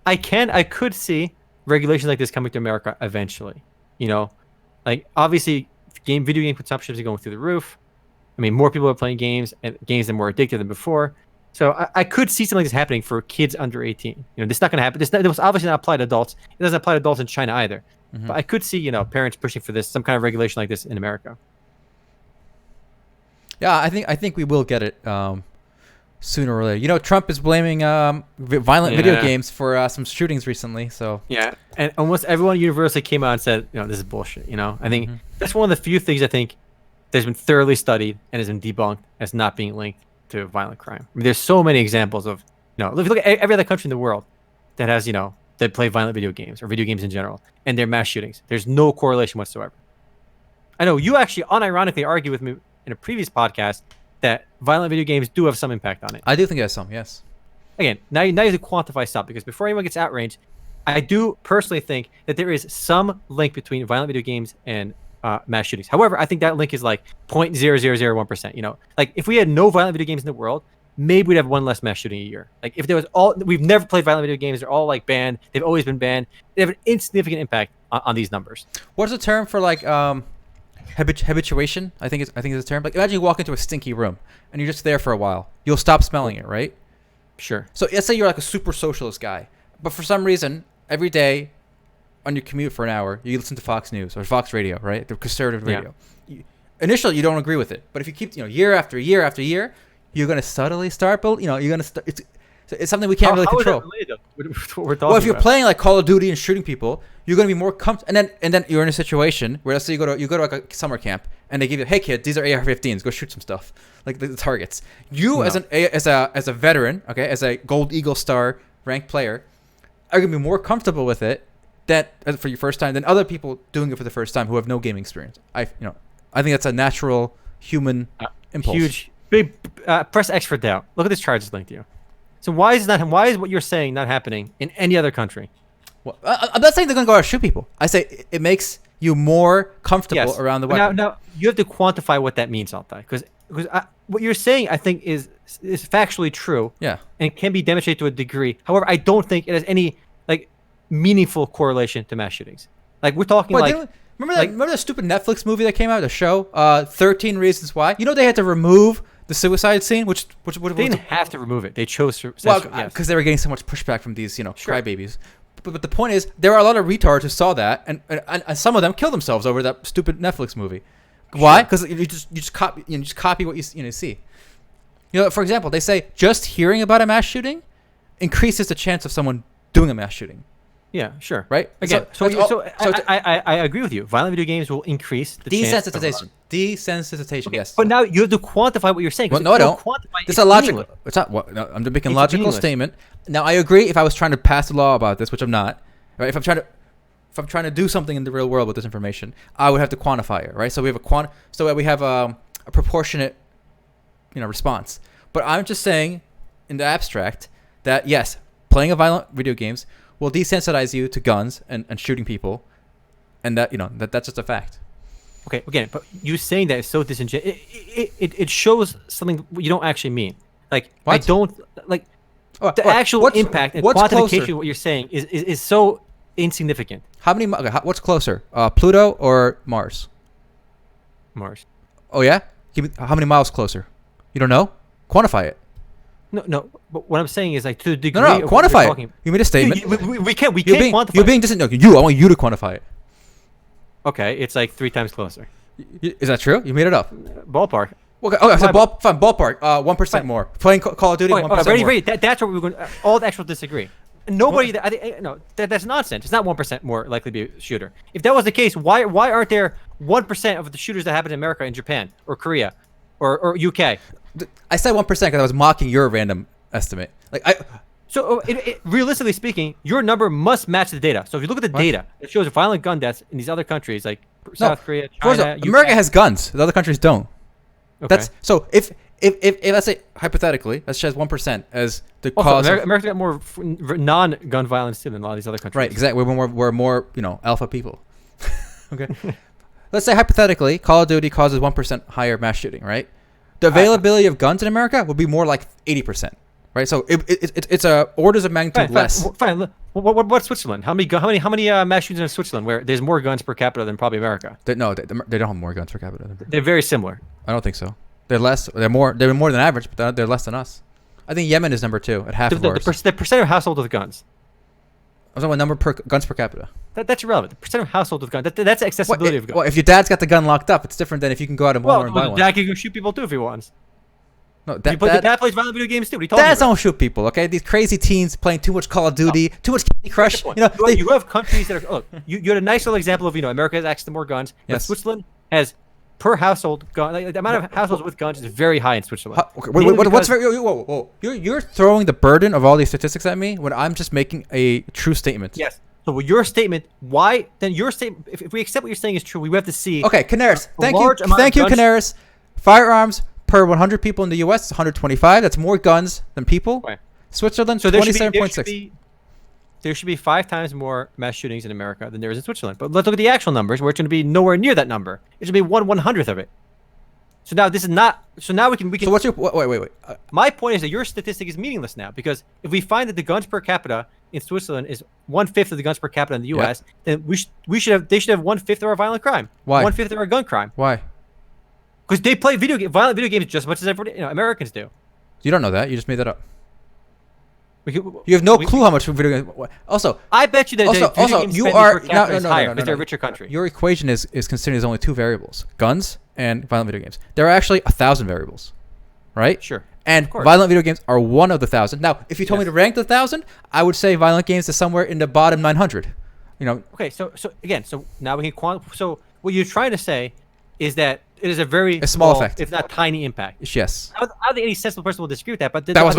I could see regulations like this coming to America eventually. You know, like obviously, video game consumption is going through the roof. I mean, more people are playing games and games are more addictive than before. So I could see something like this happening for kids under 18. You know, this is not going to happen. This was obviously not apply to adults. It doesn't apply to adults in China either. Mm-hmm. But I could see, parents pushing for this, some kind of regulation like this in America. Yeah, I think we will get it sooner or later. Trump is blaming violent video games for some shootings recently. So yeah, and almost everyone universally came out and said, this is bullshit. I think that's one of the few things I think that's been thoroughly studied and has been debunked as not being linked to violent crime. I mean, there's so many examples of, if you look at every other country in the world that has, that play violent video games or video games in general, and their mass shootings, there's no correlation whatsoever. I know you actually unironically argued with me in a previous podcast that violent video games do have some impact on it. I do think it has some, yes. Again, now you have to quantify stuff, because before anyone gets outraged, I do personally think that there is some link between violent video games and mass shootings. However, I think that link is like 0.0001%. Like if we had no violent video games in the world, maybe we'd have one less mass shooting a year. Like if there was we've never played violent video games. They're all like banned. They've always been banned. They have an insignificant impact on these numbers. What's the term for like habituation? I think it's a term. Like imagine you walk into a stinky room and you're just there for a while. You'll stop smelling it, right? Sure. So let's say you're like a super socialist guy, but for some reason every day on your commute for an hour, you listen to Fox News or Fox Radio, right? The conservative radio. Yeah. Initially, you don't agree with it, but if you keep, year after year after year, you're gonna subtly start building. You're gonna start. It's something we can't really control. How is that related to what we're talking well, if you're about? playing like Call of Duty and shooting people, you're gonna be more comfortable. And then you're in a situation where let's say you go to like a summer camp and they give you, hey kid, these are AR-15s, go shoot some stuff, like the targets. As a veteran, okay, as a Gold Eagle Star ranked player, are gonna be more comfortable with it that for your first time than other people doing it for the first time who have no gaming experience. I think that's a natural human impulse. Huge, big. Press X for doubt. Look at this charge that's linked to you. So why is what you're saying not happening in any other country? Well, I'm not saying they're gonna go out and shoot people. I say it makes you more comfortable around the weapon. Now you have to quantify what that means, Altai, because what you're saying I think is factually true. Yeah, and can be demonstrated to a degree. However, I don't think it has any meaningful correlation to mass shootings. Like we're talking remember that stupid Netflix movie that came out, the show 13 Reasons Why? They had to remove the suicide scene, which they didn't have to remove it. They chose to. Well, because they were getting so much pushback from these crybabies. But the point is, there are a lot of retards who saw that, and some of them killed themselves over that stupid Netflix movie. Why? Because you just copy what you see. For example, they say just hearing about a mass shooting increases the chance of someone doing a mass shooting. Yeah, sure. Right? Again, I agree with you. Violent video games will increase the desensitization. Desensitization, okay, yes. But now you have to quantify what you're saying. Well, no, I don't. This is a logical. It's not. No, I'm making a logical statement. Now, I agree. If I was trying to pass a law about this, which I'm not, right? If I'm trying to do something in the real world with this information, I would have to quantify it, right? So we have a proportionate, response. But I'm just saying, in the abstract, that yes, playing a violent video games will desensitize you to guns and shooting people, and that's just a fact. Okay, again, but you saying that is so disingenuous. It shows something you don't actually mean. Like what? I don't like the actual impact and quantification of what you're saying is so insignificant. What's closer, Pluto or Mars? Mars. Oh yeah? How many miles closer? You don't know? Quantify it. No. But what I'm saying is like to the degree. No, quantify it. You made a statement. We can't quantify. You're being I want you to quantify it. Okay, it's like 3 times closer. Is that true? You made it up. Ballpark. Okay, so fine. Ballpark. 1% more. Playing Call of Duty. 1% more. Ready. That's what we're going. All the actual disagree. Nobody. That's nonsense. It's not 1% more likely to be a shooter. If that was the case, why aren't there 1% of the shooters that happen in America and Japan or Korea or UK? I said 1% because I was mocking your random estimate. So realistically speaking, your number must match the data. So if you look at the data, it shows violent gun deaths in these other countries like South Korea, China, UK. America has guns. The other countries don't. That's so if let's say hypothetically, let's say 1% as the cause. America got more non-gun violence too than a lot of these other countries. Right, exactly. We're more alpha people. Okay. Let's say hypothetically, Call of Duty causes 1% higher mass shooting, right? The availability of guns in America would be more like 80%, right? So it's orders of magnitude less. Fine. What's Switzerland? How many mass shootings in Switzerland where there's more guns per capita than probably America? They don't have more guns per capita. They're very similar. I don't think so. They're less. They're more than average, but they're less than us. I think Yemen is number 2 at half of ours. The percent of households with guns. I was talking about number guns per capita. That's irrelevant. The percent of households with guns. That's accessibility of guns. Well, if your dad's got the gun locked up, it's different than if you can go out and and buy one. Dad can go shoot people too if he wants. No, dad plays violent video games too. Dads don't shoot people, okay? These crazy teens playing too much Call of Duty, too much Candy Crush. You have countries that are. Look, you had a nice little example of America has access to more guns. Yes. But Switzerland has per household gun. Like, the amount of households with guns is very high in Switzerland. What's whoa? You're throwing the burden of all these statistics at me when I'm just making a true statement. Yes. So with your statement, why then your statement? If we accept what you're saying is true, we have to see. Okay, Canaris. Thank you, Canaris. Firearms per 100 people in the U.S. is 125. That's more guns than people. Right. Switzerland, 27.6. There should be 5 times more mass shootings in America than there is in Switzerland. But let's look at the actual numbers, where it's going to be nowhere near that number. It should be 1/100th of it. So now this is not. So now we can. So what's your wait? My point is that your statistic is meaningless now, because if we find that the guns per capita in Switzerland is 1/5 of the guns per capita in the U.S., then they should have 1/5 of our violent crime. Why? 1/5 of our gun crime. Why? Because they play violent video games just as much as Americans do. You don't know that. You just made that up. You have no clue how much video games. Also, I bet you that also you are higher if they're a richer country. Your equation is considering there's only 2 variables: guns and violent video games. There are actually 1,000 variables, right? Sure. And violent video games are one of the 1,000. Now, if you told me to rank the 1,000, I would say violent games is somewhere in the bottom 900. Okay, so now we can so what you're trying to say is that it is a small effect, if not tiny impact. Yes. I don't think any sensible person will dispute that, but that was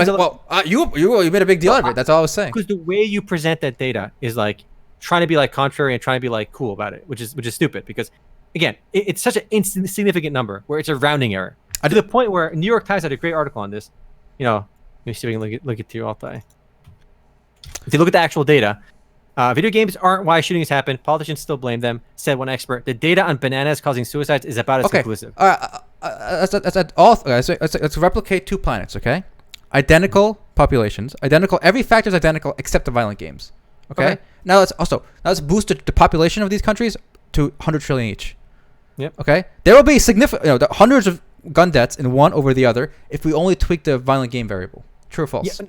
you made a big deal out of it. That's all I was saying. Because the way you present that data is like trying to be like contrary and trying to be like cool about it, which is stupid. Because again, it's such an insignificant number where it's a rounding error to the point where New York Times had a great article on this. Let me see if we can look at you all day. If you look at the actual data. Video games aren't why shootings happen. Politicians still blame them, said one expert. The data on bananas causing suicides is about as conclusive. Let's replicate 2 planets, okay? Identical populations. Every factor is identical except the violent games. Okay? Now let's boost the population of these countries to 100 trillion each. Yep. Okay? There will be significant, hundreds of gun deaths in one over the other if we only tweak the violent game variable. True or false? Yeah.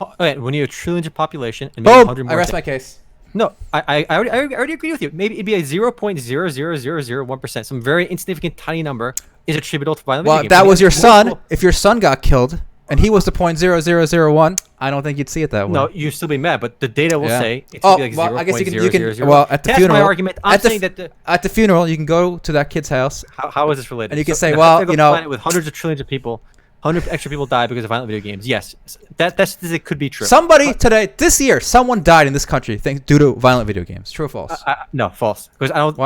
Okay, when you have trillions of population and maybe 100 more. I rest my case. No, I already agree with you. Maybe it'd be a 0.00001%. Some very insignificant tiny number is attributable to violent video games. That was your son. If your son got killed and he was the 0.0001, I don't think you'd see it that way. No, you'd still be mad, but the data will say it's like 0.000. I guess you can. Well, at the funeral. That's my argument. I'm saying that at the funeral, you can go to that kid's house. How is this related? And you can say, well, with hundreds of trillions of people. 100 extra people die because of violent video games. Yes, that statistic could be true. This year, someone died in this country due to violent video games. True or false? No, false. Because I don't.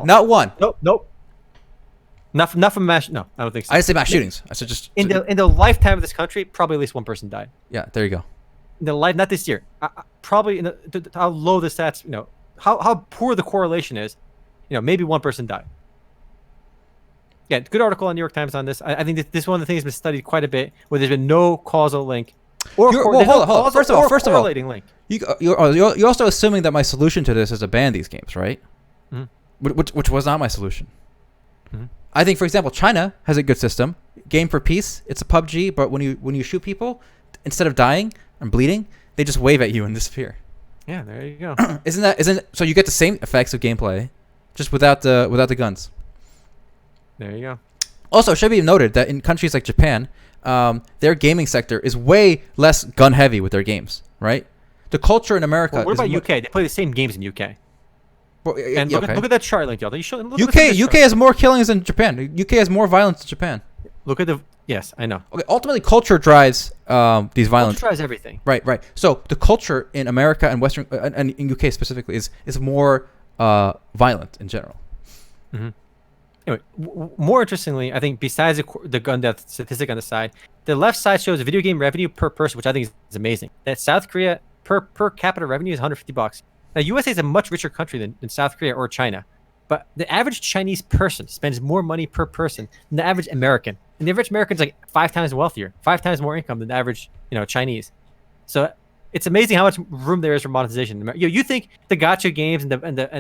Not one. Nope. Not from mass. No, I don't think so. I didn't say mass shootings. I said just in the lifetime of this country, probably at least 1 person died. Yeah, there you go. In the life, not this year. Probably how low the stats. How poor the correlation is. Maybe 1 person died. Yeah, good article on New York Times on this. I think this one of the things has been studied quite a bit, where there's been no causal link. Hold on. First of all, link. You're also assuming that my solution to this is to ban these games, right? Mm-hmm. Which was not my solution. Mm-hmm. I think, for example, China has a good system. Game for peace. It's a PUBG, but when you shoot people, instead of dying and bleeding, they just wave at you and disappear. Yeah, there you go. Isn't so you get the same effects of gameplay, just without the guns. There you go. Also, it should be noted that in countries like Japan, their gaming sector is way less gun heavy with their games, right? The culture in America. What about UK? They play the same games in UK. Well, and look at that chart link, y'all. UK has more killings than Japan. UK has more violence than Japan. Look at yes, I know. Okay, ultimately, culture drives these violence. Culture drives everything. Right. So the culture in America and Western and in UK specifically is more violent in general. Mm-hmm. Anyway, more interestingly, I think besides the gun death statistic on the side, the left side shows video game revenue per person, which I think is amazing. That South Korea per capita revenue is $150. Now, USA is a much richer country than South Korea or China, but the average Chinese person spends more money per person than the average American, and the average American is like 5 times wealthier, 5 times more income than the average, Chinese. So it's amazing how much room there is for monetization. You think the gacha games and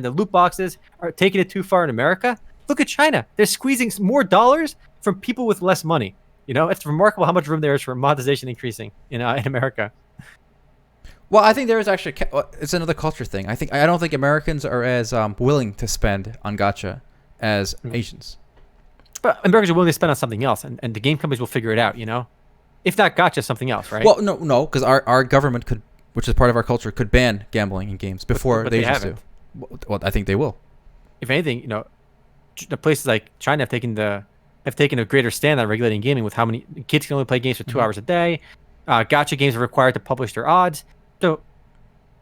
the loot boxes are taking it too far in America? Look at China. They're squeezing more dollars from people with less money. It's remarkable how much room there is for monetization increasing in America. Well, I think there is actually it's another culture thing. I don't think Americans are as willing to spend on gacha as Asians. But Americans are willing to spend on something else, and the game companies will figure it out. If not gacha, something else, right? Well, no, because our government could, which is part of our culture, could ban gambling in games before but they they Asians haven't. do. Well, I think they will. If anything, the places like China have taken a greater stand on regulating gaming with how many kids can only play games for 2 hours a day. Gacha games are required to publish their odds. So,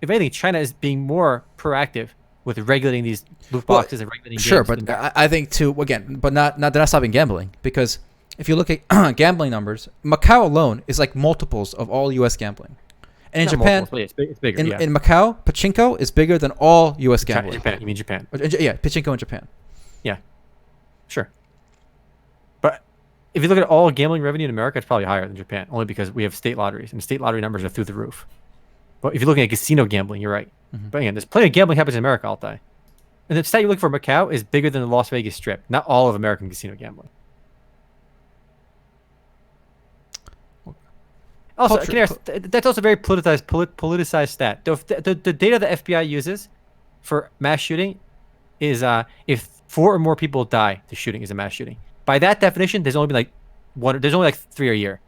if anything, China is being more proactive with regulating these loot boxes and regulating games. Sure, but I think too, again, but not they're not stopping gambling, because if you look at gambling numbers, Macau alone is like multiples of all U.S. gambling. And in Not Japan, multiples, but it's bigger. in Macau, pachinko is bigger than all U.S. gambling. Japan. You mean Japan? Yeah, pachinko in Japan. Yeah, sure. But if you look at all gambling revenue in America, it's probably higher than Japan, only because we have state lotteries, and state lottery numbers are through the roof. But if you're looking at casino gambling, you're right. Mm-hmm. But again, there's plenty of gambling happens in America all day. And the stat you're looking for Macau is bigger than the Las Vegas Strip. Not all of American casino gambling. Also, that's also a very politicized stat. The data the FBI uses for mass shooting is if 4 or more people die, the shooting is a mass shooting. By that definition, there's only been there's only 3 a year.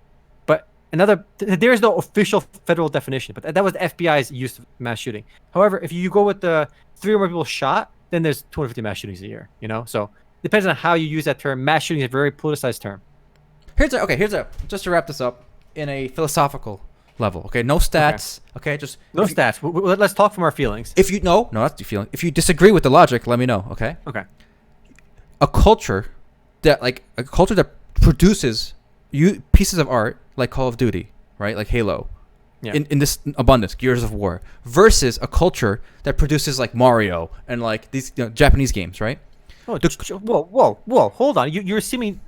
But there is no official federal definition, but that was the FBI's use of mass shooting. However, if you go with the 3 or more people shot, then there's 250 mass shootings a year. So it depends on how you use that term. Mass shooting is a very politicized term. Here's just to wrap this up in a philosophical level. Okay, no stats. Okay, just no stats. Let's talk from our feelings. If you no, that's the feeling. If you disagree with the logic, let me know. Okay. Okay. A culture that produces pieces of art like Call of Duty, right? Like Halo, in this abundance, Gears of War, versus a culture that produces like Mario and like these Japanese games, right? Oh, whoa! Hold on. You're assuming.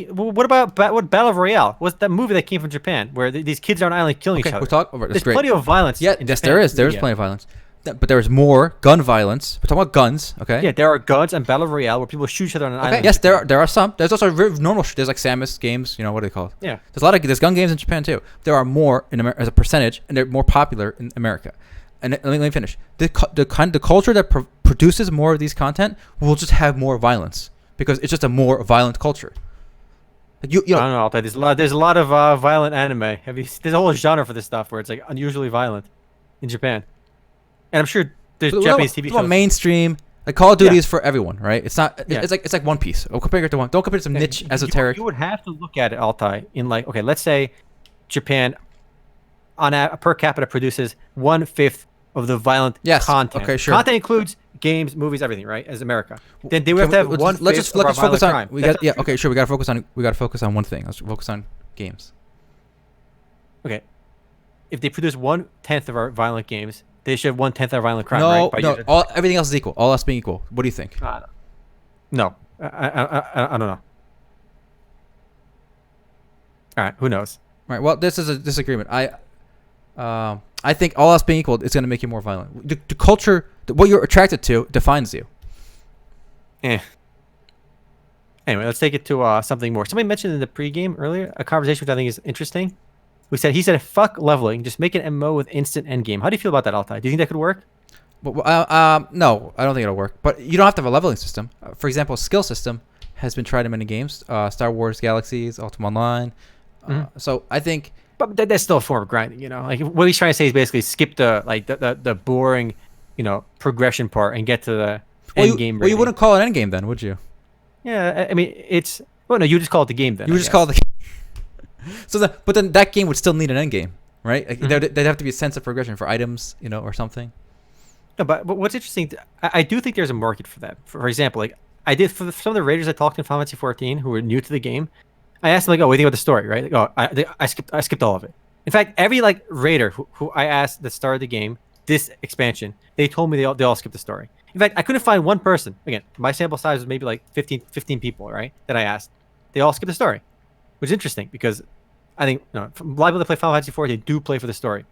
What about Battle of Royale? What's that movie that came from Japan where these kids are on an island killing each other? There's plenty of violence. Yeah, yes, there is. There's plenty of violence. But there's more gun violence. We're talking about guns, okay? Yeah, there are guns and Battle Royale where people shoot each other on an island. Yes, there are some. There's also normal. There's like Samus games. What are they called? Yeah. There's gun games in Japan too. There are more in America as a percentage, and they're more popular in America. And let me finish. The culture that produces more of these content will just have more violence because it's just a more violent culture. I don't know. I'll tell you, there's a lot of violent anime. There's a whole genre for this stuff where it's like unusually violent in Japan. And I'm sure there's Japanese TV shows. Mainstream, like Call of Duty is for everyone, right? It's not. It's like One Piece. Don't compare it to Don't compare it to some niche esoteric. You would have to look at it, Altai, in like, okay, let's say Japan on a per capita produces 1/5 of the violent content. Okay, sure. Content includes games, movies, everything, right? As America, then they would have to have 1/5 let's focus on crime. We got to focus on one thing. Let's focus on games. Okay, if they produce 1/10 of our violent games, they should have 1/10 of our violent crime. No, right? no. Everything else is equal. All else being equal. What do you think? No, I don't know. All right, who knows? All right. Well, this is a disagreement. I think all else being equal, it's going to make you more violent. The culture, what you're attracted to, defines you. Anyway, let's take it to something more. Somebody mentioned in the pregame earlier a conversation which I think is interesting. He said, fuck leveling, just make an MMO with instant endgame. How do you feel about that, Altai? Do you think that could work? No, I don't think it'll work. But you don't have to have a leveling system. For example, a skill system has been tried in many games. Star Wars Galaxies, Ultima Online. So I think... But that's still a form of grinding, Like what he's trying to say is basically skip the boring, progression part and get to the end game. Well, you wouldn't call it end game then, would you? Yeah, I mean it's. Well, no, you just call it the game then. You would just call it the. But then that game would still need an end game, right? Like, there'd have to be a sense of progression for items, or something. No, but what's interesting, I do think there's a market for that. For example, like I did for some of the raiders I talked to in Final Fantasy 14 who were new to the game. I asked them like, "Oh, what do you think about the story?" Right? Like, "Oh, I skipped all of it." In fact, every like raider who I asked that started the game this expansion, they told me they all skipped the story. In fact, I couldn't find one person. Again, my sample size was maybe like 15 people, right? That I asked. They all skipped the story, which is interesting because I think a lot of people that play Final Fantasy 4, they do play for the story.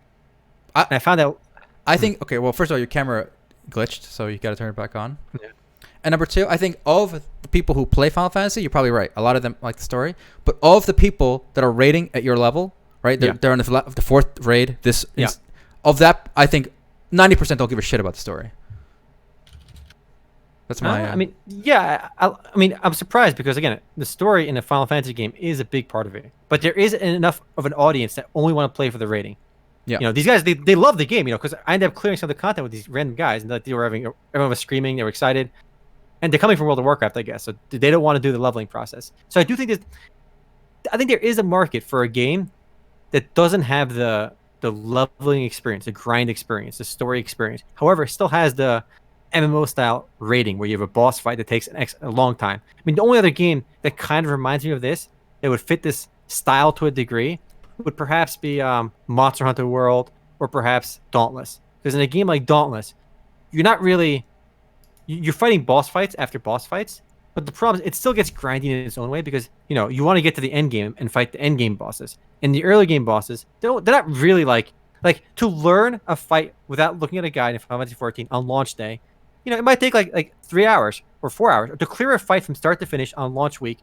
And I found out. I think okay. Well, first of all, your camera glitched, so you got to turn it back on. Yeah. And number two, I think of the people who play Final Fantasy, you're probably right. A lot of them like the story, but of the people that are raiding at your level, right? They're on the fourth raid. Of that, I think 90% don't give a shit about the story. That's my. I mean, yeah. I mean, I'm surprised because again, the story in a Final Fantasy game is a big part of it. But there is enough of an audience that only want to play for the rating. Yeah. You know, these guys they love the game. You know, because I ended up clearing some of the content with these random guys, and like everyone was screaming, they were excited, and they're coming from World of Warcraft, I guess. So they don't want to do the leveling process. So I do think I think there is a market for a game that doesn't have the leveling experience, the grind experience, the story experience. However, it still has the MMO style rating where you have a boss fight that takes a long time. I mean, the only other game that kind of reminds me of this that would fit this style to a degree would perhaps be Monster Hunter World or perhaps Dauntless. Because in a game like Dauntless, you're not really you're fighting boss fights after boss fights, but the problem is it still gets grindy in its own way because you want to get to the end game and fight the end game bosses. And the early game bosses, they're not really like to learn a fight without looking at a guide in Final Fantasy 14 on launch day. It might take like 3 hours or 4 hours. Or to clear a fight from start to finish on launch week,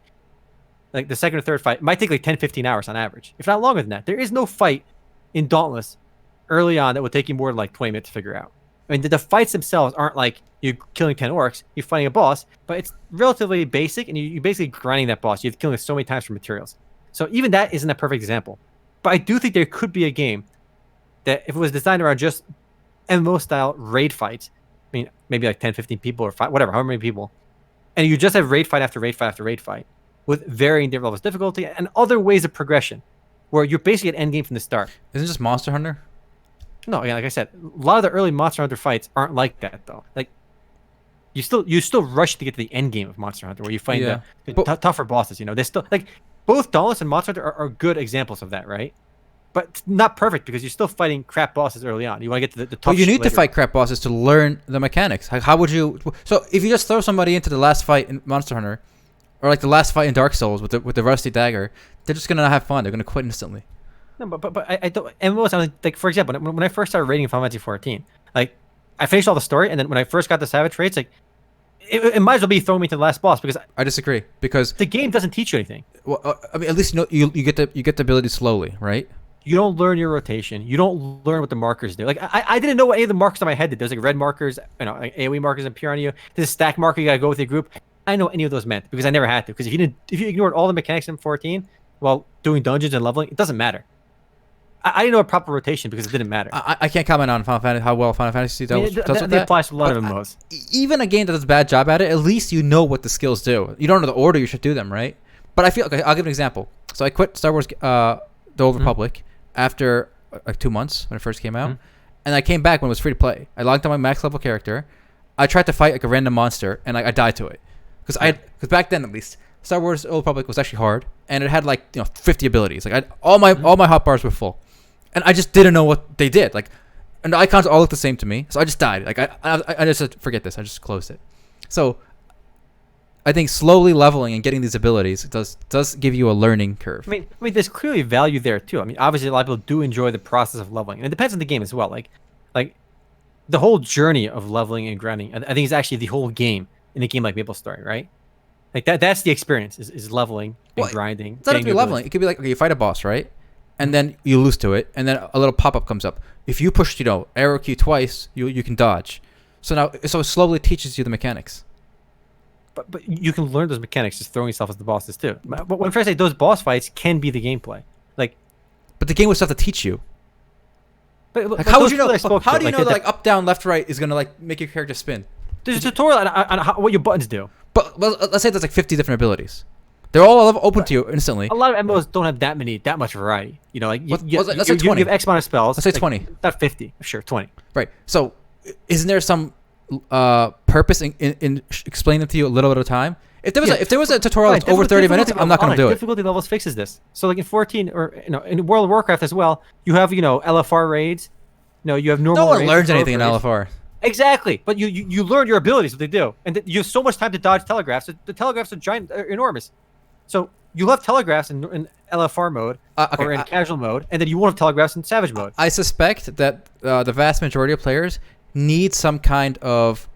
like the second or third fight, it might take like 10, 15 hours on average, if not longer than that. There is no fight in Dauntless early on that would take you more than like 20 minutes to figure out. I mean, the fights themselves aren't like you're killing 10 orcs, you're fighting a boss, but it's relatively basic, and you're basically grinding that boss. You're killing it so many times for materials. So even that isn't a perfect example. But I do think there could be a game that if it was designed around just MMO-style raid fights, I mean, maybe like 10, 15 people or whatever, however many people, and you just have raid fight after raid fight after raid fight with varying different levels of difficulty and other ways of progression where you're basically at endgame from the start. Isn't it just Monster Hunter? No, yeah, like I said, a lot of the early Monster Hunter fights aren't like that, though. Like, you still rush to get to the end game of Monster Hunter where you find the tougher bosses. They still like both Dauntless and Monster Hunter are good examples of that, right? But it's not perfect because you're still fighting crap bosses early on. You want to get to the tough. But you need later. to fight crap bosses to learn the mechanics. How would you? So if you just throw somebody into the last fight in Monster Hunter, or like the last fight in Dark Souls with the rusty dagger, they're just gonna not have fun. They're gonna quit instantly. No, but I don't. MMOs, like for example, when I first started raiding Final Fantasy 14, like I finished all the story, and then when I first got the Savage raids, like it might as well be throwing me to the last boss because I disagree because the game doesn't teach you anything. Well, I mean, at least you get the ability slowly, right? You don't learn your rotation. You don't learn what the markers do. Like I didn't know what any of the markers on my head did. There's like red markers, like AoE markers appear on you. There's a stack marker you gotta go with your group. I know what any of those meant because I never had to. Because if you ignored all the mechanics in 14 while doing dungeons and leveling, it doesn't matter. I didn't know a proper rotation because it didn't matter. I can't comment on Final Fantasy, how well Final Fantasy does with that. That applies to a lot of MMOs. Even a game that does a bad job at it, at least you know what the skills do. You don't know the order you should do them, right? But I feel okay. I'll give an example. So I quit Star Wars, The Old Republic, after like 2 months when it first came out, and I came back when it was free to play. I logged on my max level character. I tried to fight like a random monster, and I died to it because back then at least Star Wars: Old Republic was actually hard, and it had like 50 abilities. Like all my hotbars were full, and I just didn't know what they did. Like, and the icons all looked the same to me, so I just died. Like I just said, forget this. I just closed it. So I think slowly leveling and getting these abilities does give you a learning curve. I mean, there's clearly value there too. I mean, obviously a lot of people do enjoy the process of leveling, and it depends on the game as well. Like the whole journey of leveling and grinding, I think is actually the whole game in a game like MapleStory, right? Like that's the experience is leveling and grinding. It's not if you're leveling. It could be like, okay, you fight a boss, right? And then you lose to it, and then a little pop-up comes up. If you push, arrow key twice, you can dodge. So it slowly teaches you the mechanics. But you can learn those mechanics just throwing yourself as the bosses too. But what I'm trying to say, those boss fights can be the gameplay. But the game would have to teach you. But how would you know? How do you know that up, down, left, right is gonna make your character spin? There's a tutorial on what your buttons do. But let's say there's like 50 different abilities. They're all open to you instantly. A lot of MMOs don't have that much variety. Let's say 20. You have X amount of spells. Let's say 20. Not 50. Sure, 20. Right. So, isn't there some purpose in explaining them to you a little bit at a time. If there was a tutorial Fine, that's over 30 minutes, I'm not going to do it. Difficulty levels fixes this. So like in 14 or in World of Warcraft as well, you have LFR raids. You have normal. No one raids, learns anything in raids. LFR. Exactly, but you learn your abilities, what they do, and you have so much time to dodge telegraphs. The telegraphs are giant, enormous. So you'll have telegraphs in LFR mode or in casual mode, and then you won't have telegraphs in savage mode. I suspect that the vast majority of players need some kind of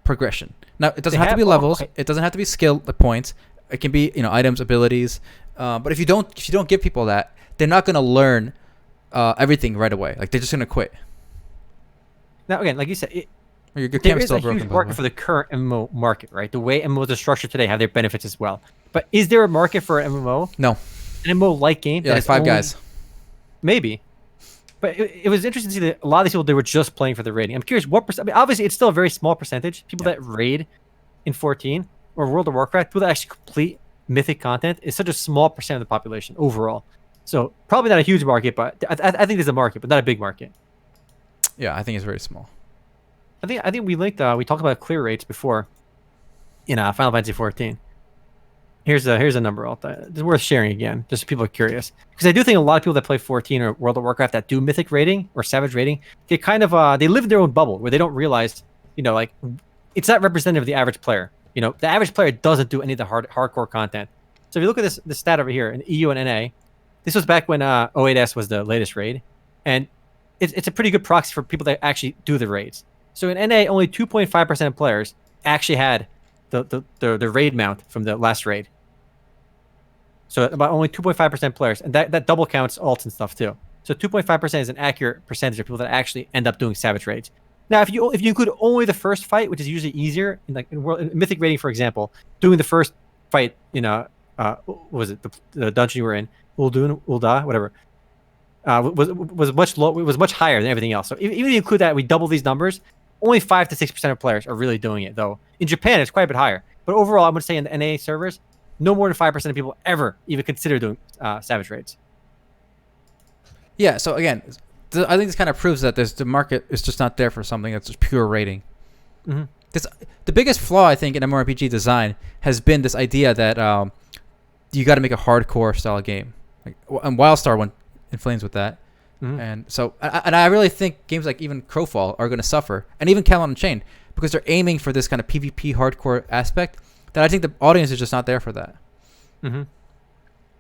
progression. Now, it doesn't have to be levels. It doesn't have to be skill points. It can be items, abilities. But if you don't give people that, they're not going to learn everything right away. Like they're just going to quit. Now, again, like you said, your there is a huge market for the current MMO market, right? The way MMOs are structured today have their benefits as well. But is there a market for an MMO? No. An MMO-like game? Yeah, like Five Guys. Maybe. But it was interesting to see that a lot of these people, they were just playing for the rating. I'm curious what percent. I mean, obviously, it's still a very small percentage. People that raid in 14 or World of Warcraft, people that actually complete mythic content is such a small percent of the population overall. So probably not a huge market, but I think there's a market, but not a big market. Yeah, I think it's very small. I think we linked. We talked about clear rates before in Final Fantasy XIV. Here's a number. It's worth sharing again, just so people are curious. Because I do think a lot of people that play 14 or World of Warcraft that do mythic rating or savage rating, they kind of they live in their own bubble where they don't realize, like it's not representative of the average player. The average player doesn't do any of the hardcore content. So if you look at the stat over here in EU and NA, this was back when 08S was the latest raid, and it's a pretty good proxy for people that actually do the raids. So in NA, only 2.5% of players actually had the raid mount from the last raid. So about only 2.5% players, and that double counts alts and stuff too. So 2.5% is an accurate percentage of people that actually end up doing savage raids. Now, if you include only the first fight, which is usually easier, in Mythic raiding, for example, doing the first fight what was it, the dungeon you were in, Ulda, whatever, was much low. It was much higher than everything else. So even if you include that, we double these numbers. Only 5 to 6% of players are really doing it, though. In Japan, it's quite a bit higher. But overall, I'm going to say in the NA servers, no more than 5% of people ever even consider doing savage raids. Yeah, so again, I think this kind of proves that the market is just not there for something that's just pure rating. Mm-hmm. The biggest flaw, I think, in MMORPG design has been this idea that you got to make a hardcore style game. And WildStar went in flames with that. Mm-hmm. And so, I really think games like even Crowfall are going to suffer, and even Cal Unchained, because they're aiming for this kind of PvP hardcore aspect that I think the audience is just not there for that. Mm-hmm.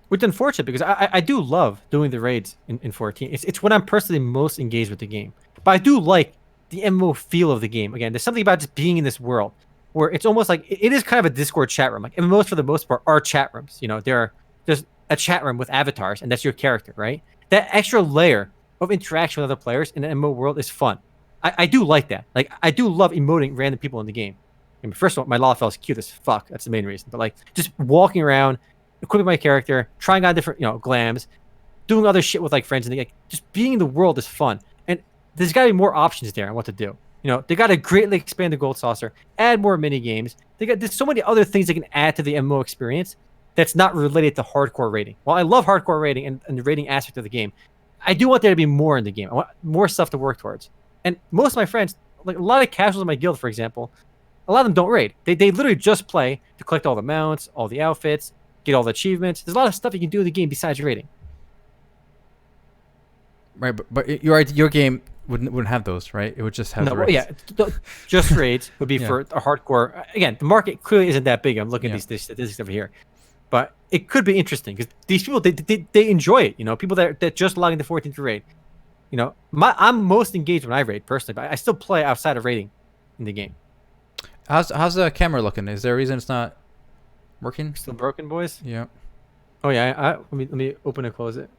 Which is unfortunate, because I do love doing the raids in 14. It's when I'm personally most engaged with the game. But I do like the MMO feel of the game. Again, there's something about just being in this world where it's almost like it is kind of a Discord chat room. Like MMOs for the most part are chat rooms. There's a chat room with avatars, and that's your character, right? That extra layer of interaction with other players in the MMO world is fun. I do like that. Like, I do love emoting random people in the game. I mean, first of all, my Lalafell is cute as fuck. That's the main reason. But like, just walking around, equipping my character, trying on different, glams, doing other shit with like friends, and just being in the world is fun. And there's got to be more options there on what to do. They got to greatly expand the Gold Saucer, add more mini games. There's so many other things they can add to the MMO experience that's not related to hardcore rating. While I love hardcore rating and the rating aspect of the game, I do want there to be more in the game. I want more stuff to work towards. And most of my friends, like a lot of casuals in my guild, for example, a lot of them don't raid. They literally just play to collect all the mounts, all the outfits, get all the achievements. There's a lot of stuff you can do in the game besides raiding. Right, but your game wouldn't have those, right? It would just have the raids. Yeah, just raids would be for a hardcore. Again, the market clearly isn't that big. I'm looking at these statistics over here. But it could be interesting because these people, they enjoy it. People that just log into 14 to raid. I'm most engaged when I raid personally, but I still play outside of raiding in the game. How's the camera looking? Is there a reason it's not working? Still broken, boys? Yeah. Oh yeah. Let me open and close it.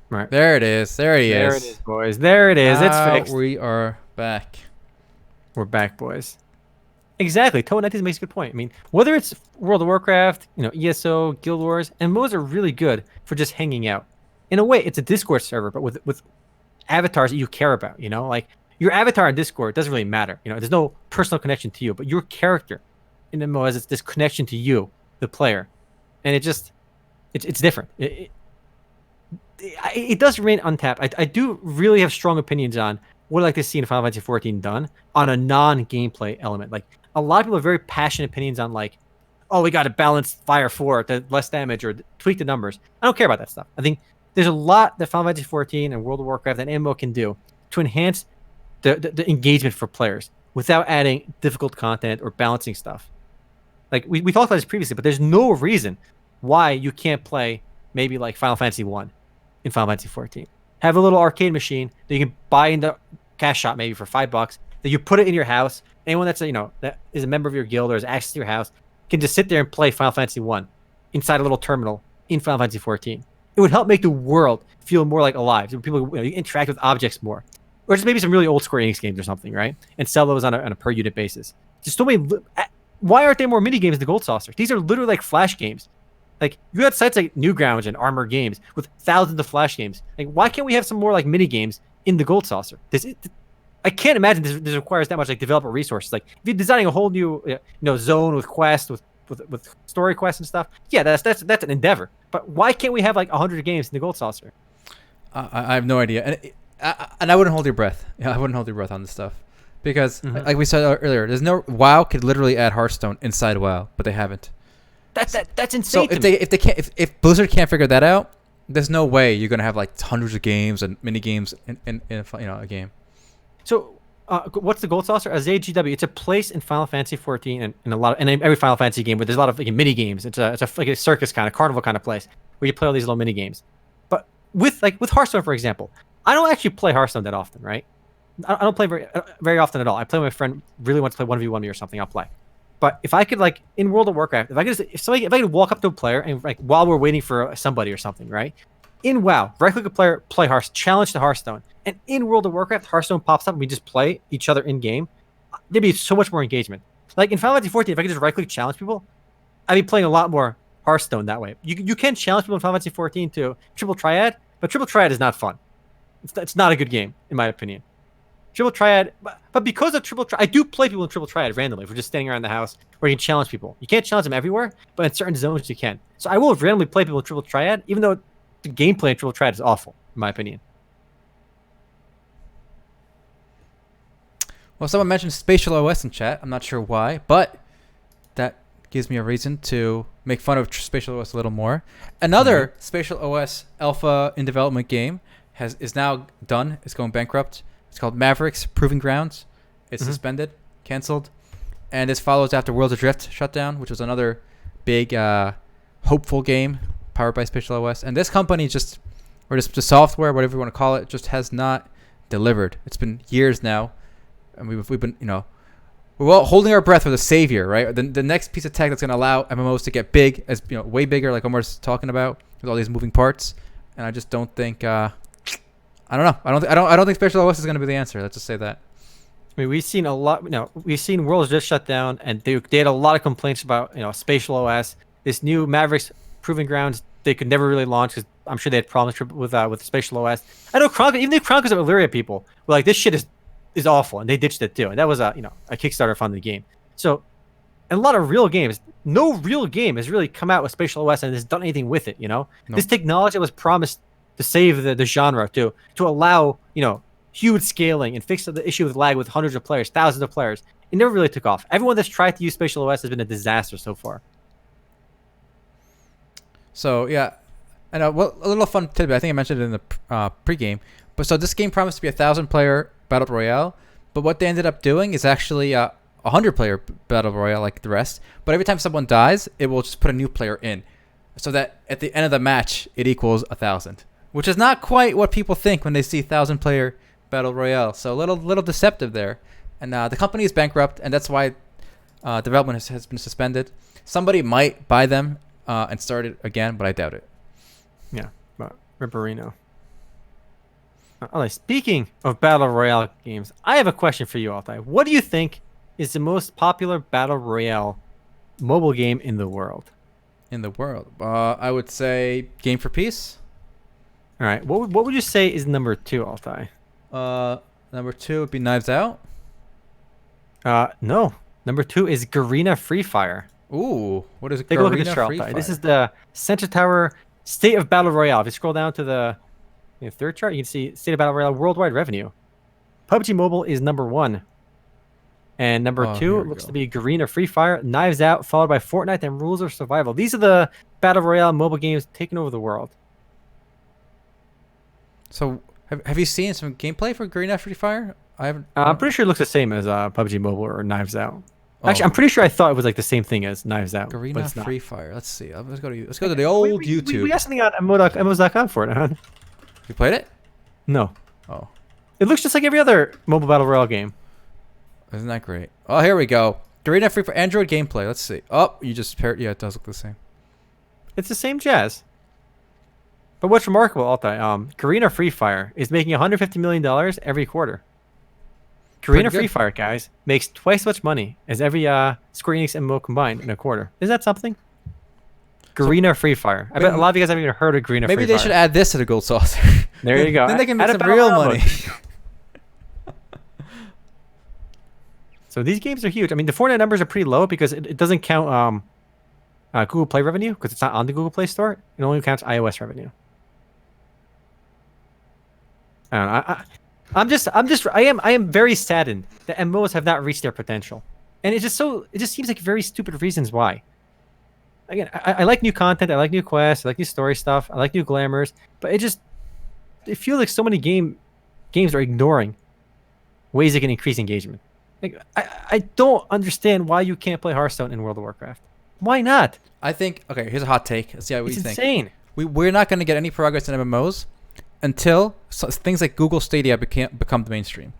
Right. There it is. There he is. There it is, boys. There it is. It's fixed. We are back. We're back, boys. Exactly. Toe19 makes a good point. I mean, whether it's World of Warcraft, ESO, Guild Wars, and MMOs are really good for just hanging out. In a way, it's a Discord server, but with avatars that you care about. Like your avatar in Discord doesn't really matter. There's no personal connection to you, but your character in MMO has this connection to you, the player, and it's different. it does remain untapped. I do really have strong opinions on what I'd like to see in Final Fantasy XIV done on a non-gameplay element. Like a lot of people have very passionate opinions on like, oh, we got to balance Fire 4 to less damage or tweak the numbers. I don't care about that stuff. I think there's a lot that Final Fantasy XIV and World of Warcraft and MMO can do to enhance the engagement for players without adding difficult content or balancing stuff. Like we talked about this previously, but there's no reason why you can't play maybe like Final Fantasy 1 in Final Fantasy 14. Have a little arcade machine that you can buy in the cash shop maybe for $5 that you put it in your house. Anyone that's that is a member of your guild or has access to your house can just sit there and play Final Fantasy 1 inside a little terminal in Final Fantasy 14. It would help make the world feel more like alive. So people you interact with objects more. Or just maybe some really old Square Enix games or something, right? And sell those on a per unit basis. Just so many. Why aren't there more mini games in the Gold Saucer? These are literally like Flash games. Like you got sites like Newgrounds and Armor Games with thousands of Flash games. Like why can't we have some more like mini games in the Gold Saucer? I can't imagine this requires that much like developer resources. Like if you're designing a whole new zone with quests with story quests and stuff, yeah, that's an endeavor. But why can't we have like 100 games in the Gold Saucer? I have no idea, and I wouldn't hold your breath. Yeah, I wouldn't hold your breath on this stuff because, like we said earlier, there's no WoW could literally add Hearthstone inside WoW, but they haven't. That's insane. So if Blizzard can't figure that out, there's no way you're gonna have like hundreds of games and mini games in a game. So what's the Gold Saucer? As AGW, it's a place in Final Fantasy 14 and every Final Fantasy game where there's a lot of like mini games. It's like a circus kind of carnival kind of place where you play all these little mini games. But with Hearthstone, for example, I don't actually play Hearthstone that often, right? I don't play very often at all. I play with my friend really wants to play 1v1 me or something, I'll play. But if I could like in World of Warcraft, if I could walk up to a player and like while we're waiting for somebody or something, right? In WoW, right click a player, play Hearthstone, challenge to Hearthstone. And in World of Warcraft, Hearthstone pops up and we just play each other in game. There'd be so much more engagement. Like in Final Fantasy 14, if I could just right click challenge people, I'd be playing a lot more Hearthstone that way. You can challenge people in Final Fantasy 14 to Triple Triad, but Triple Triad is not fun. It's not a good game, in my opinion. Triple Triad, but because of Triple Triad, I do play people in Triple Triad randomly. If we're just standing around the house where you can challenge people. You can't challenge them everywhere, but in certain zones you can. So I will randomly play people in Triple Triad, even though the gameplay in Triple Triad is awful, in my opinion. Well, someone mentioned SpatialOS in chat. I'm not sure why, but that gives me a reason to make fun of SpatialOS a little more. Another SpatialOS alpha in development game is now done. It's going bankrupt. It's called Mavericks Proving Grounds. It's suspended, canceled, and this follows after Worlds Adrift shutdown, which was another big hopeful game powered by SpatialOS. And this company or the software, whatever you want to call it, just has not delivered. It's been years now, and we've been we're all holding our breath for the savior, right? The next piece of tech that's going to allow MMOs to get big, as way bigger, like Omer's talking about, with all these moving parts. And I just don't think. I don't know. I don't think SpatialOS is going to be the answer. Let's just say that. I mean, we've seen a lot. We've seen Worlds just shut down, and they had a lot of complaints about SpatialOS. This new Mavericks Proving Grounds they could never really launch because I'm sure they had problems with SpatialOS. I know even the Chronicles of Illyria people were like, this shit is awful, and they ditched it too. And that was a Kickstarter funded game. So, and a lot of real games. No real game has really come out with SpatialOS and has done anything with it. Nope. This technology was promised to save the genre to allow huge scaling and fix the issue with lag with hundreds of players, thousands of players. It never really took off. Everyone that's tried to use SpatialOS has been a disaster so far. So yeah, and a little fun tidbit. I think I mentioned it in the pregame. But so this game promised to be a 1,000-player battle royale, but what they ended up doing is actually a 100-player battle royale like the rest. But every time someone dies, it will just put a new player in, so that at the end of the match it equals 1,000. Which is not quite what people think when they see 1,000-player battle royale. So a little deceptive there. And the company is bankrupt, and that's why development has been suspended. Somebody might buy them and start it again, but I doubt it. Yeah, but Ripperino. Speaking of battle royale games, I have a question for you, Altai. What do you think is the most popular battle royale mobile game in the world? In the world, I would say Game for Peace. All right. What would you say is number 2, Altai? Number 2 would be Knives Out. No. Number 2 is Garena Free Fire. Ooh, what is it? Take a look at this, Altai. This is the Center Tower State of Battle Royale. If you scroll down to the In the third chart, you can see State of Battle Royale worldwide revenue. PUBG Mobile is number 1. And number 2 looks to be Garena Free Fire, Knives Out, followed by Fortnite and Rules of Survival. These are the Battle Royale mobile games taking over the world. So, have you seen some gameplay for Garena Free Fire? I haven't. I'm pretty sure it looks the same as PUBG Mobile or Knives Out. Actually, I'm pretty sure I thought it was like the same thing as Knives Out. Garena Free Fire. Let's see. Let's go to the old YouTube. We got something on MMOs.com for it, huh? You played it? No. Oh. It looks just like every other mobile battle royale game. Isn't that great? Oh, here we go. Garena Free Fire Android gameplay. Let's see. Oh, you just paired. Yeah, it does look the same. It's the same jazz. But what's remarkable, Altai, Garena Free Fire is making $150 million every quarter. Garena Free Fire, guys, makes twice as much money as every Square Enix MMO combined in a quarter. Is that something? Garena Free Fire. I bet a lot of you guys haven't even heard of Garena Free Fire. Maybe they should add this to the gold saucer. There you go. Then they can make some real money. So these games are huge. I mean, the Fortnite numbers are pretty low because it doesn't count Google Play revenue because it's not on the Google Play Store. It only counts iOS revenue. I don't know. I am very saddened that MMOs have not reached their potential, and it just seems like very stupid reasons why. Again, I like new content, I like new quests, I like new story stuff, I like new glamours, but it feels like so many games are ignoring ways they can increase engagement. Like I don't understand why you can't play Hearthstone in World of Warcraft. Why not? I think here's a hot take. Let's see what you think. It's insane. We're not going to get any progress in MMOs until things like Google Stadia become the mainstream.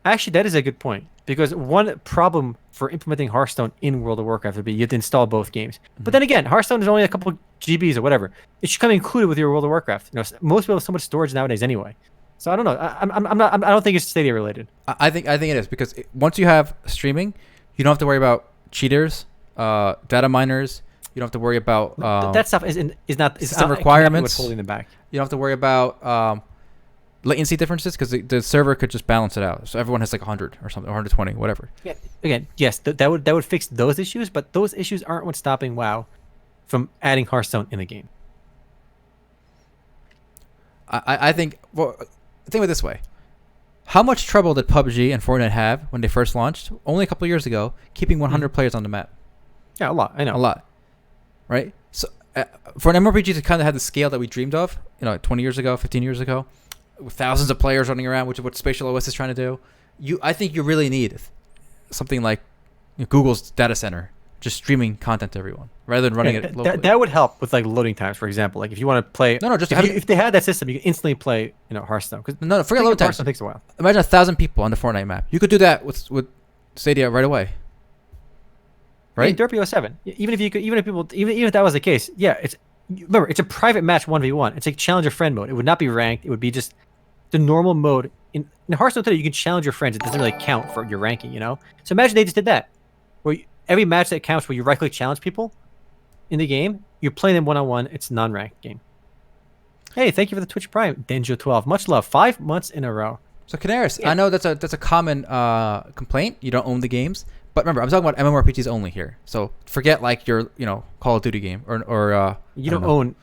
Actually, that is a good point. Because one problem for implementing Hearthstone in World of Warcraft would be you have to install both games. Mm-hmm. But then again, Hearthstone is only a couple GBs or whatever. It should come included with your World of Warcraft. Most people have so much storage nowadays anyway. So I don't know. I don't think it's Stadia related. I think it is because once you have streaming, you don't have to worry about cheaters, data miners. You don't have to worry about that stuff is not system requirements. What's holding them back. You don't have to worry about latency differences because the server could just balance it out. So everyone has like 100 or something, or 120, whatever. Yeah. Again, yes, that would fix those issues, but those issues aren't what's stopping WoW from adding Hearthstone in the game. I think. Well, think of it this way: how much trouble did PUBG and Fortnite have when they first launched? Only a couple of years ago, keeping 100 players on the map. Yeah, a lot. I know. A lot, right? So for an MMORPG to kind of have the scale that we dreamed of, 20 years ago, 15 years ago, with thousands of players running around, which is what SpatialOS is trying to do. I think you really need something like Google's data center, just streaming content to everyone, rather than running it locally. That would help with like loading times, for example. Like if you want to play, if they had that system, you could instantly play, Hearthstone. No, forget load times. Hearthstone takes a while. Imagine 1,000 people on the Fortnite map. You could do that with Stadia right away. Right? In Derpy 07, even if that was the case, yeah, remember it's a private match 1v1. It's like challenger friend mode. It would not be ranked. It would be just the normal mode. In Hearthstone today, you can challenge your friends. It doesn't really count for your ranking, So imagine they just did that, where every match that counts where you right-click challenge people in the game, you're playing them one-on-one. It's a non-ranked game. Hey, thank you for the Twitch Prime, Denjo12. Much love. 5 months in a row. So Canaris, yeah. I know that's a common complaint. You don't own the games. But remember, I'm talking about MMORPGs only here. So forget like your, Call of Duty game or you don't own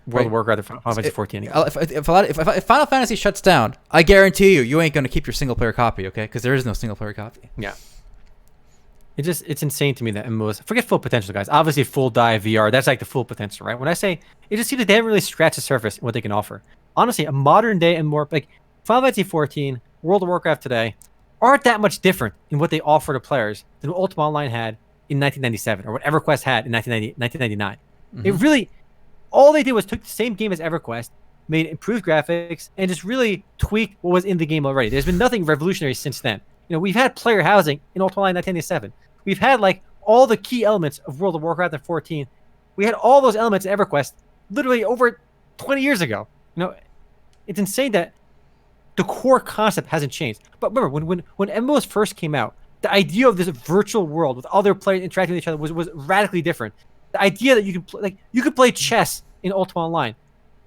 World of Warcraft or Final Fantasy XIV anymore. If Final Fantasy shuts down, I guarantee you ain't going to keep your single player copy, okay? Because there is no single player copy. Yeah. It's insane to me that MMOs forget full potential, guys. Obviously, full dive VR, that's like the full potential, right? When I say it just seems like they haven't really scratched the surface in what they can offer. Honestly, a modern day and more like Final Fantasy XIV, World of Warcraft today aren't that much different in what they offer to players than what Ultima Online had in 1997 or what EverQuest had in 1999. Mm-hmm. It really, all they did was took the same game as EverQuest, made improved graphics, and just really tweaked what was in the game already. There's been nothing revolutionary since then. We've had player housing in Ultima Online 1997. We've had like all the key elements of World of Warcraft and 14. We had all those elements in EverQuest literally over 20 years ago. It's insane that the core concept hasn't changed. But remember, when MMOs first came out, the idea of this virtual world with other players interacting with each other was radically different. The idea that you could play chess in Ultima Online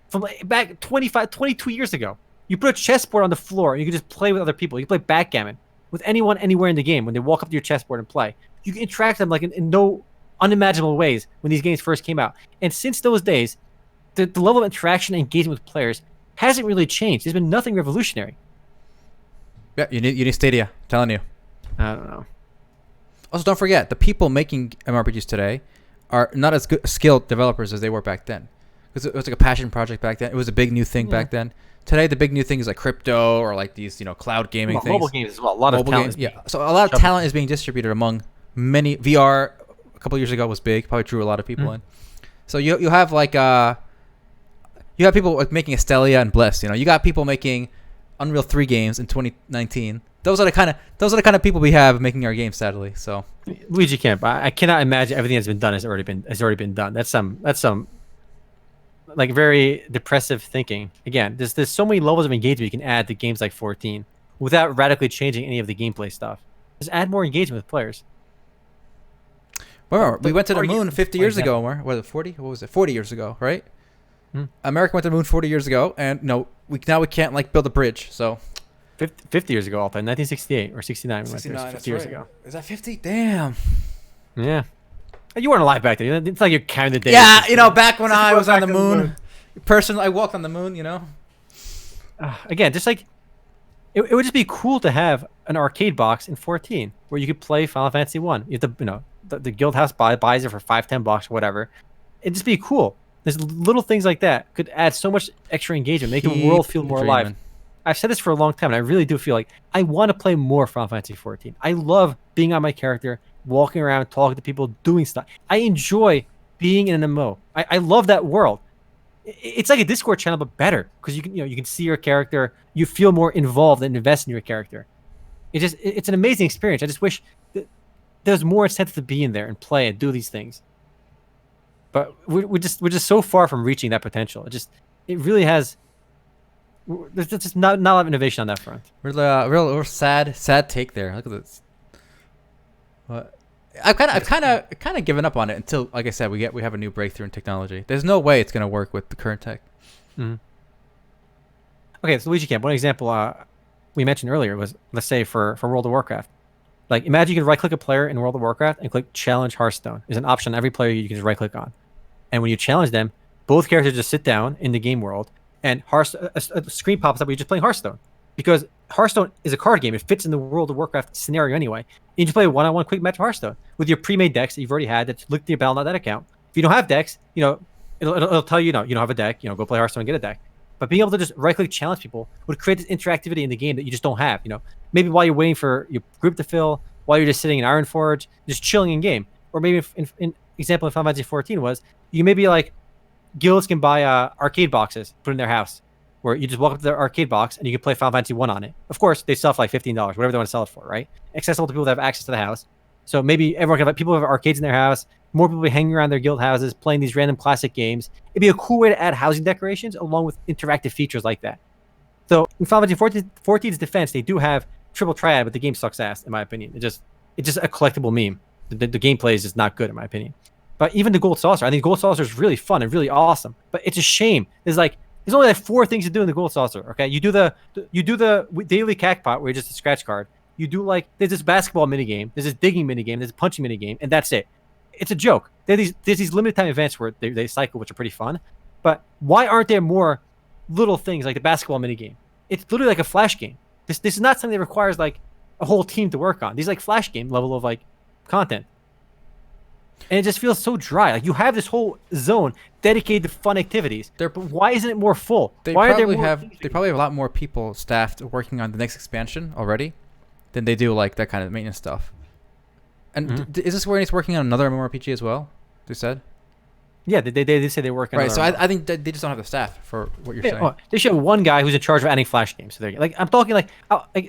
from back 22 years ago. You put a chessboard on the floor and you could just play with other people. You can play backgammon with anyone anywhere in the game when they walk up to your chessboard and play. You can interact with them like in no unimaginable ways when these games first came out. And since those days, the level of interaction and engagement with players hasn't really changed. There's been nothing revolutionary. Yeah, you need Stadia. I'm telling you. I don't know. Also, don't forget the people making MMORPGs today are not as good skilled developers as they were back then. Because it was like a passion project back then. It was a big new thing back then. Today, the big new thing is like crypto or like these, cloud gaming things. Mobile games as well. A lot of talent. Yeah, so a lot of talent is being distributed among many. VR a couple of years ago was big. Probably drew a lot of people in. So you have like you have people like making Estelia and Bliss. You got people making Unreal 3 games in 2019. Those are the kind of people we have making our games, sadly. So Luigi Camp, I cannot imagine everything that's been done has already been done. That's some like very depressive thinking. Again, there's so many levels of engagement you can add to games like 14 without radically changing any of the gameplay stuff. Just add more engagement with players. Remember, we went to the moon 50 years ago. Was it 40? What was it? 40 years ago, right? America went to the moon 40 years ago, and now we can't like build a bridge. So 50 years ago, all time, 1968 or 69. 69, 50 years ago. Is that 50? Damn. Yeah. You weren't alive back then. It's like you're counting the days. Yeah, back when I was on the moon. Personally, I walked on the moon. Again, just like it would just be cool to have an arcade box in 14 where you could play Final Fantasy 1. You have to, the guild house buys it for $5-10 or whatever. It'd just be cool. There's little things like that could add so much extra engagement, make the world feel more alive. I've said this for a long time, and I really do feel like I want to play more Final Fantasy XIV. I love being on my character, walking around, talking to people, doing stuff. I enjoy being in an MMO. I love that world. It's like a Discord channel, but better because you can see your character. You feel more involved and invest in your character. It's an amazing experience. I just wish that there's more incentive to be in there and play and do these things. But we're just so far from reaching that potential. It really has. There's just not a lot of innovation on that front. We're sad take there. Look at this. What? I've kind of given up on it until, like I said, we have a new breakthrough in technology. There's no way it's gonna work with the current tech. Mm-hmm. Okay, so Luigi Camp. One example we mentioned earlier was, let's say for World of Warcraft. Like, imagine you can right-click a player in World of Warcraft and click Challenge Hearthstone. There's an option on every player you can just right-click on. And when you challenge them, both characters just sit down in the game world, and a screen pops up where you're just playing Hearthstone. Because Hearthstone is a card game. It fits in the World of Warcraft scenario anyway. You just play a one-on-one quick match of Hearthstone with your pre-made decks that you've already had that look at your battle on that account. If you don't have decks, it'll tell you, you don't have a deck, go play Hearthstone and get a deck. But being able to just right-click challenge people would create this interactivity in the game that you just don't have. Maybe while you're waiting for your group to fill, while you're just sitting in Ironforge, just chilling in game. Or maybe in example in Final Fantasy XIV was, you maybe like guilds can buy arcade boxes, put in their house, where you just walk up to their arcade box and you can play Final Fantasy 1 on it. Of course, they sell for like $15, whatever they want to sell it for, right? Accessible to people that have access to the house. So maybe everyone can have people who have arcades in their house, more people be hanging around their guild houses, playing these random classic games. It'd be a cool way to add housing decorations along with interactive features like that. So in Final Fantasy 14's defense, they do have triple triad, but the game sucks ass, in my opinion. It's just a collectible meme. The gameplay is just not good, in my opinion. But even the Gold Saucer, I think Gold Saucer is really fun and really awesome. But it's a shame. There's only like 4 things to do in the Gold Saucer. Okay, you do the daily cackpot where you're just a scratch card. You do there's this basketball minigame, there's this digging minigame, there's a punching minigame, and that's it. It's a joke. There's these limited time events where they cycle, which are pretty fun. But why aren't there more little things like the basketball minigame? It's literally like a flash game. This is not something that requires like a whole team to work on. These like flash game level of content. And it just feels so dry. Like, you have this whole zone dedicated to fun activities. But why isn't it more full? They probably have a lot more people staffed working on the next expansion already than they do like that kind of maintenance stuff. And is this where Enix working on another MMORPG as well? They said. Yeah, they say they're working. Right, so I think they just don't have the staff for what you're saying. Well, they should have one guy who's in charge of adding flash games. So I'm talking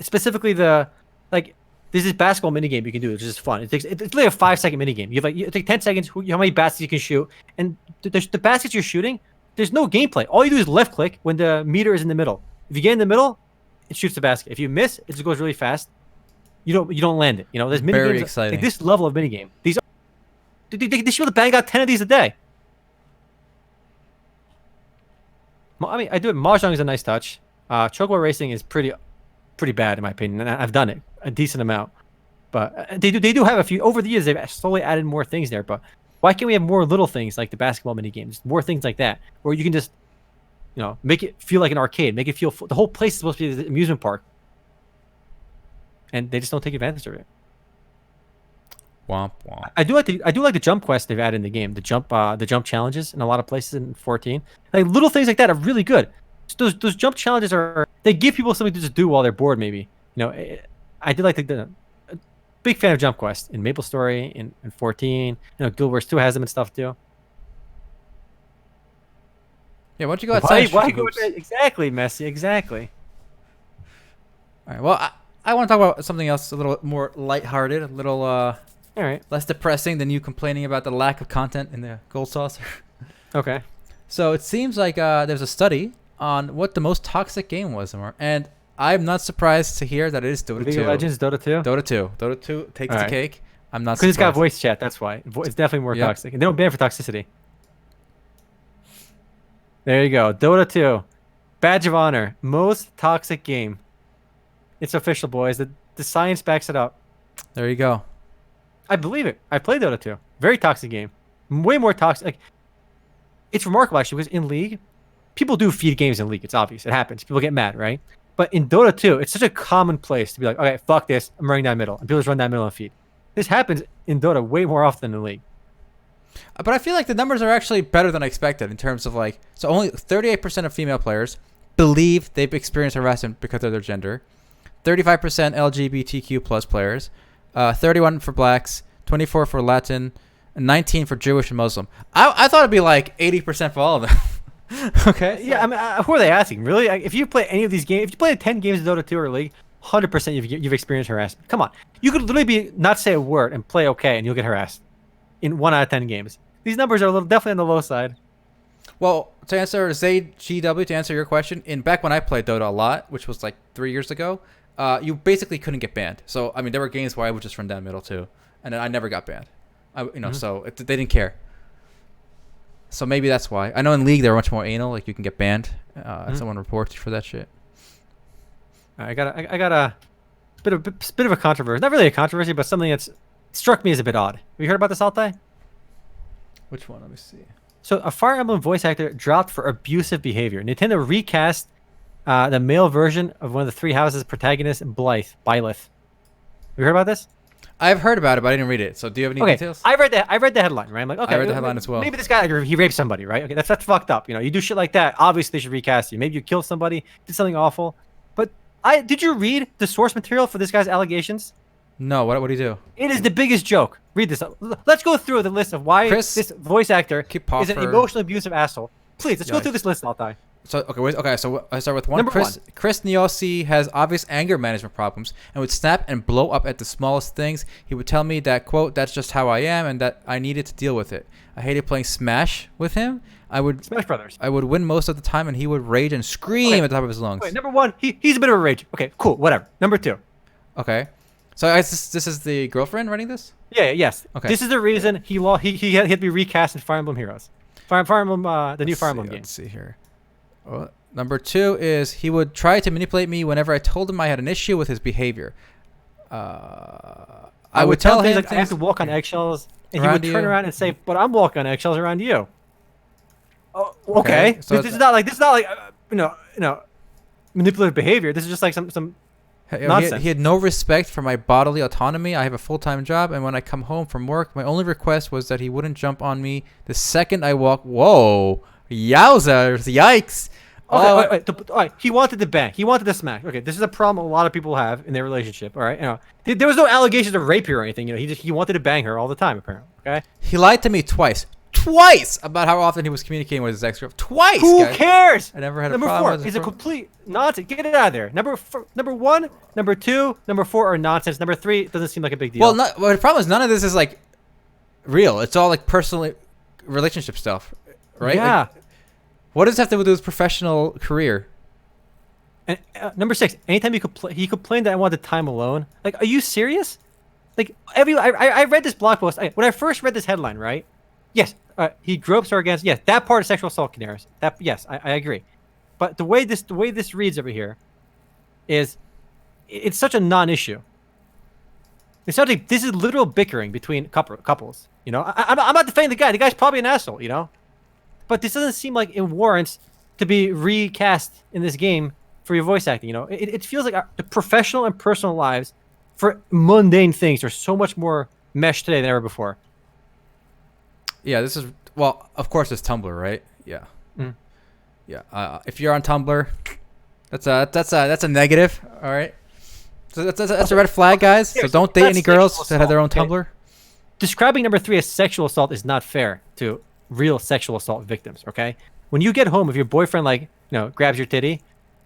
specifically there's this basketball minigame you can do, which is fun. It's like a 5-second minigame. You take 10 seconds, how many baskets you can shoot, and the baskets you're shooting, there's no gameplay. All you do is left click when the meter is in the middle. If you get in the middle, it shoots the basket. If you miss, it just goes really fast. You don't land it. There's minigames. Very exciting. Like this level of minigame. They should be able to bang out 10 of these a day. I mean, I do it. Mahjong is a nice touch. Chocobo racing is pretty bad in my opinion, and I've done it a decent amount. But they do have a few over the years. They've slowly added more things there. But why can't we have more little things like the basketball mini games, more things like that, where you can just make it feel like an arcade, make it feel the whole place is supposed to be an amusement park, and they just don't take advantage of it. Womp womp. I do like the jump quests they've added in the game. The jump challenges in a lot of places in 14. Like little things like that are really good. Those jump challenges they give people something to just do while they're bored. Maybe I did like the big fan of jump quests in MapleStory in 14. Guild Wars 2 has them and stuff too. Yeah, why don't you go outside? Why go exactly, Messi? Exactly. All right. Well, I want to talk about something else, a little more lighthearted, a little all right, less depressing than you complaining about the lack of content in the Gold Saucer. Okay. So it seems like there's a study on what the most toxic game was, and I'm not surprised to hear that it is Dota 2. League of Legends, Dota 2. Dota 2 takes the Alright. cake. I'm not Because surprised. it's got voice chat. That's why. It's definitely more Yep. toxic, and they don't ban for toxicity. There you go. Dota 2, badge of honor, most toxic game. It's official, boys. The science backs it up. There you go. I believe it. I played Dota 2. Very toxic game. Way more toxic. Like, it's remarkable, actually, because in League, people do feed games in League. It's obvious. It happens. People get mad, right? But in Dota 2, it's such a common place to be like, okay, fuck this. I'm running down middle. And people just run down middle and feed. This happens in Dota way more often than in League. But I feel like the numbers are actually better than I expected in terms of so only 38% of female players believe they've experienced harassment because of their gender. 35% LGBTQ plus players. 31 for blacks, 24 for Latin, and 19 for Jewish and Muslim. I thought it'd be like 80% for all of them. Okay. Yeah, I mean, who are they asking? Really? If you play any of these games, if you play 10 games of Dota 2 or League, 100% you've experienced harassment. Come on. You could literally not say a word and play okay, and you'll get harassed in 1 out of 10 games. These numbers are definitely on the low side. Well, to answer ZGW, to answer your question, back when I played Dota a lot, which was like 3 years ago, you basically couldn't get banned. So I mean, there were games where I would just run down middle too, and then I never got banned. So they didn't care. So maybe that's why. I know in League they're much more anal. Like you can get banned. Someone reports you for that shit. I got a bit of a controversy. Not really a controversy, but something that's struck me as a bit odd. Have you heard about this, Altai? Which one? Let me see. So a Fire Emblem voice actor dropped for abusive behavior. Nintendo recast the male version of one of the Three Houses protagonists, Byleth. Have you heard about this? I've heard about it, but I didn't read it. So do you have any details? I read the headline, right? I'm like, okay. I read the headline as well. Maybe this guy, he raped somebody, right? Okay, that's fucked up. You do shit like that. Obviously, they should recast you. Maybe you killed somebody, did something awful. But did you read the source material for this guy's allegations? No. What did he do? It is the biggest joke. Read this. Let's go through the list of why this voice actor is an emotionally abusive asshole. Please, let's go through this list, Altai. So so I start with one. Chris Niosi has obvious anger management problems and would snap and blow up at the smallest things. He would tell me that, quote, that's just how I am and that I needed to deal with it. I hated playing Smash with him. Smash Brothers. I would win most of the time and he would rage and scream at the top of his lungs. Okay, number one, he's a bit of a rage. Okay, cool, whatever. Number two. Okay. So this is the girlfriend writing this? Yeah, yes. Okay. This is the reason he had to be recast in Fire Emblem Heroes. Fire Emblem, the new Fire Emblem game. Let's see here. Number two is he would try to manipulate me whenever I told him I had an issue with his behavior. I would tell him like, I have to walk on eggshells, and he would turn around and say, "But I'm walking on eggshells around you." Oh, okay. So this is not like manipulative behavior. This is just like some nonsense. He had no respect for my bodily autonomy. I have a full-time job, and when I come home from work, my only request was that he wouldn't jump on me the second I walk. Whoa. Yowzers. Yikes. Okay, all right. He wanted to bang. He wanted to smack. Okay, this is a problem a lot of people have in their relationship. All right, there was no allegations of rape here or anything. He wanted to bang her all the time. Apparently, okay. He lied to me twice about how often he was communicating with his ex-girlfriend. Twice. Who cares? I never had a problem. Number 4 is a complete nonsense. Get it out of there. Number 1, number 2, number 4 are nonsense. Number 3 doesn't seem like a big deal. Well, the problem is none of this is like real. It's all like personal relationship stuff, right? Yeah. Like, what does it have to do with his professional career? And number 6, anytime he complained that I wanted time alone. Like, are you serious? Like, I read this blog post. When I first read this headline, right? Yes, he gropes her against. Yes, that part of sexual assault, Canaris. Yes, I agree. But the way this reads over here is, it's such a non-issue. It's not like this is literal bickering between couples. I'm not defending the guy. The guy's probably an asshole. But this doesn't seem like it warrants to be recast in this game for your voice acting. You know, it feels like the professional and personal lives for mundane things are so much more meshed today than ever before. Yeah, this is well, of course, it's Tumblr, right? Yeah, yeah. If you're on Tumblr, that's a negative. All right, so that's a red flag, guys. So don't date any girls that have their own Tumblr. Describing number 3 as sexual assault is not fair to real sexual assault victims. Okay, when you get home, if your boyfriend grabs your titty,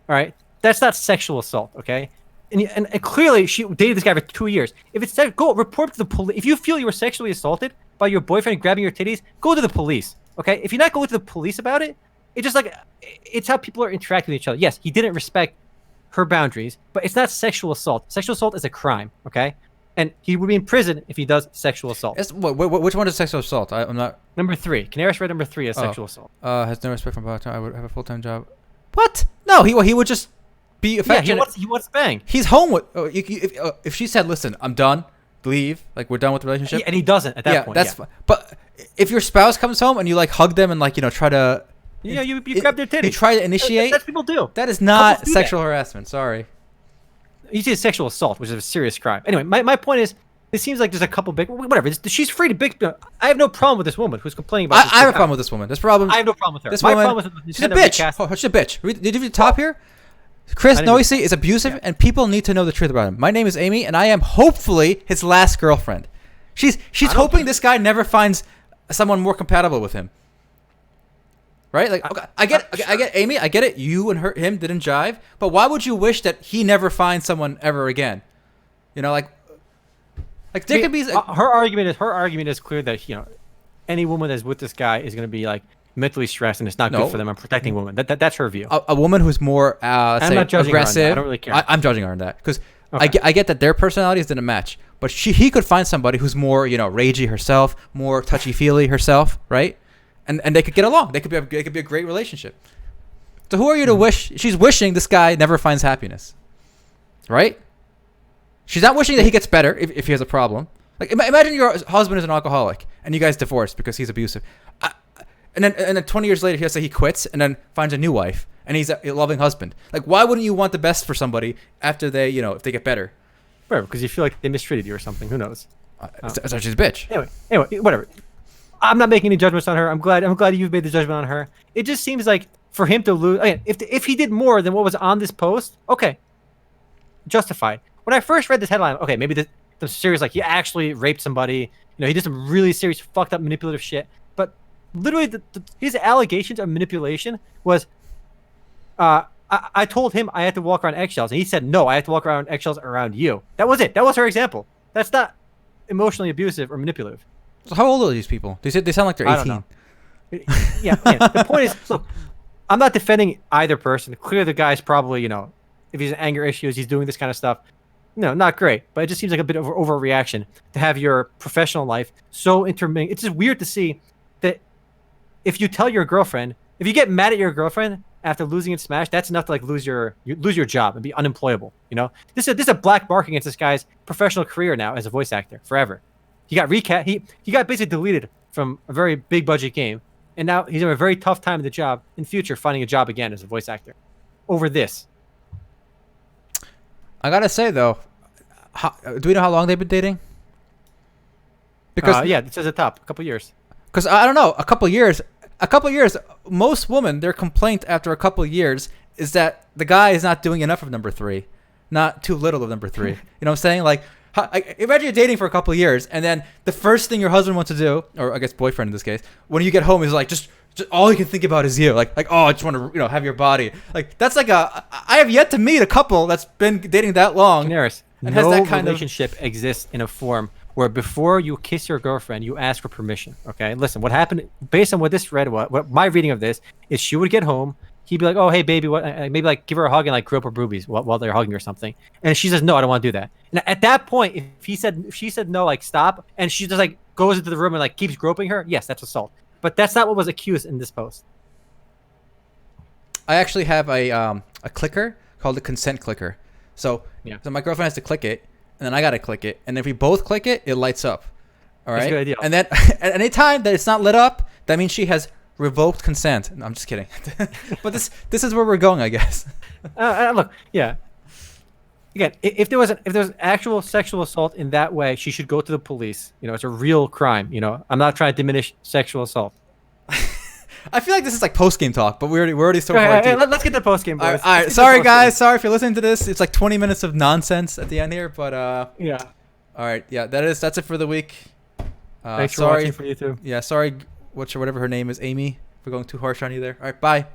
all right, that's not sexual assault. Okay. And clearly, she dated this guy for 2 years. If it's go report to the police. If you feel you were sexually assaulted by your boyfriend grabbing your titties, go to the police. Okay? If you're not going to the police about it, it's just like it's how people are interacting with each other. Yes, he didn't respect her boundaries, but it's not sexual assault. Sexual assault is a crime. Okay? And he would be in prison if he does sexual assault. Which one is sexual assault? I'm not. Number 3. Canaris read number 3 as sexual assault. Has no respect for my time. I would have a full-time job. What? No, he would just be affectionate. Yeah, he wants to bang. He's home with. If she said, "Listen, I'm done. Leave. Like we're done with the relationship," and he doesn't at that point. That's fine. But if your spouse comes home and you like hug them and try to, you grab their titty. You try to initiate. That's people do. That is not sexual harassment. Sorry. You see, sexual assault, which is a serious crime. Anyway, my point is, it seems like there's a couple big whatever. She's free to I have no problem with this woman who's complaining about. I have a problem with this woman. This problem. I have no problem with her. This my woman, problem with she's a bitch. Oh, she's a bitch. Did you read the top here? Chris Noisy is abusive, and people need to know the truth about him. My name is Amy, and I am hopefully his last girlfriend. She's hoping this guy never finds someone more compatible with him. Right? Like, okay, I get Amy, I get it. You and him didn't jive, but why would you wish that he never finds someone ever again? You know, like there could be. Her argument is clear that any woman that's with this guy is going to be like mentally stressed, and it's not good for them. I'm protecting women. That's her view. A woman who's more I'm not judging aggressive. Her on that. I don't really care. I'm judging her on that because I get that their personalities didn't match, but he could find somebody who's more ragey herself, more touchy feely herself, right? And they could get along. They could be a great relationship. So who are you to wish? She's wishing this guy never finds happiness, right? She's not wishing that he gets better if he has a problem. Like imagine your husband is an alcoholic and you guys divorced because he's abusive. And then 20 years later, he'll say he quits and then finds a new wife and he's a loving husband. Like, why wouldn't you want the best for somebody after they, if they get better? Right, because you feel like they mistreated you or something. Who knows? So she's a bitch. Anyway, whatever. I'm not making any judgments on her. I'm glad you've made the judgment on her. It just seems like for him to lose. Again, if he did more than what was on this post, okay, justified. When I first read this headline, okay, maybe the serious, like he actually raped somebody. He did some really serious, fucked up, manipulative shit. But literally, his allegations of manipulation was, I told him I had to walk around eggshells, and he said, no, I have to walk around eggshells around you. That was it. That was her example. That's not emotionally abusive or manipulative. So how old are these people? They sound like they're 18. I don't know. Yeah. The point is, look, I'm not defending either person. Clearly, the guy's probably, if he's in anger issues, he's doing this kind of stuff. No, not great. But it just seems like a bit of overreaction to have your professional life so intermingled. It's just weird to see that if you tell your girlfriend, if you get mad at your girlfriend after losing in Smash, that's enough to like lose your job and be unemployable. This is a black mark against this guy's professional career now as a voice actor forever. He got he got basically deleted from a very big budget game, and now he's having a very tough time in the job in future finding a job again as a voice actor over this. I gotta say though, do we know how long they've been dating? Because it says at the top, a couple years. Because I don't know, a couple years. Most women, their complaint after a couple years is that the guy is not doing enough of number 3, not too little of number 3. You know what I'm saying? Like, imagine you're dating for a couple years, and then the first thing your husband wants to do, or I guess boyfriend in this case, when you get home is like just all you can think about is you. Like oh, I just want to have your body. Like that's like I have yet to meet a couple that's been dating that long. Daenerys, and has that kind of relationship exists in a form where before you kiss your girlfriend, you ask for permission. Okay, listen, what happened based on what this read, what my reading of this is, she would get home. He'd be like, "Oh, hey, baby, what?" Maybe like give her a hug and like grope her boobies while they're hugging or something. And she says, "No, I don't want to do that." And at that point, if she said no, like stop, and she just like goes into the room and like keeps groping her, yes, that's assault. But that's not what was accused in this post. I actually have a clicker called the consent clicker. So my girlfriend has to click it, and then I gotta click it, and if we both click it, it lights up. All right. That's a good idea. And then at any time that it's not lit up, that means she has revoked consent. No, I'm just kidding. But this is where we're going, I guess. Look, yeah. Again, if there was actual sexual assault in that way, she should go to the police. It's a real crime. I'm not trying to diminish sexual assault. I feel like this is like post game talk, but we're already so far. Let's get to post game. All right. Sorry, guys. Sorry if you're listening to this. It's like 20 minutes of nonsense at the end here, but yeah. All right. Yeah, that's it for the week. Thanks for watching for you too. Yeah. Sorry, whatever her name is, Amy, for going too harsh on you there. All right. Bye.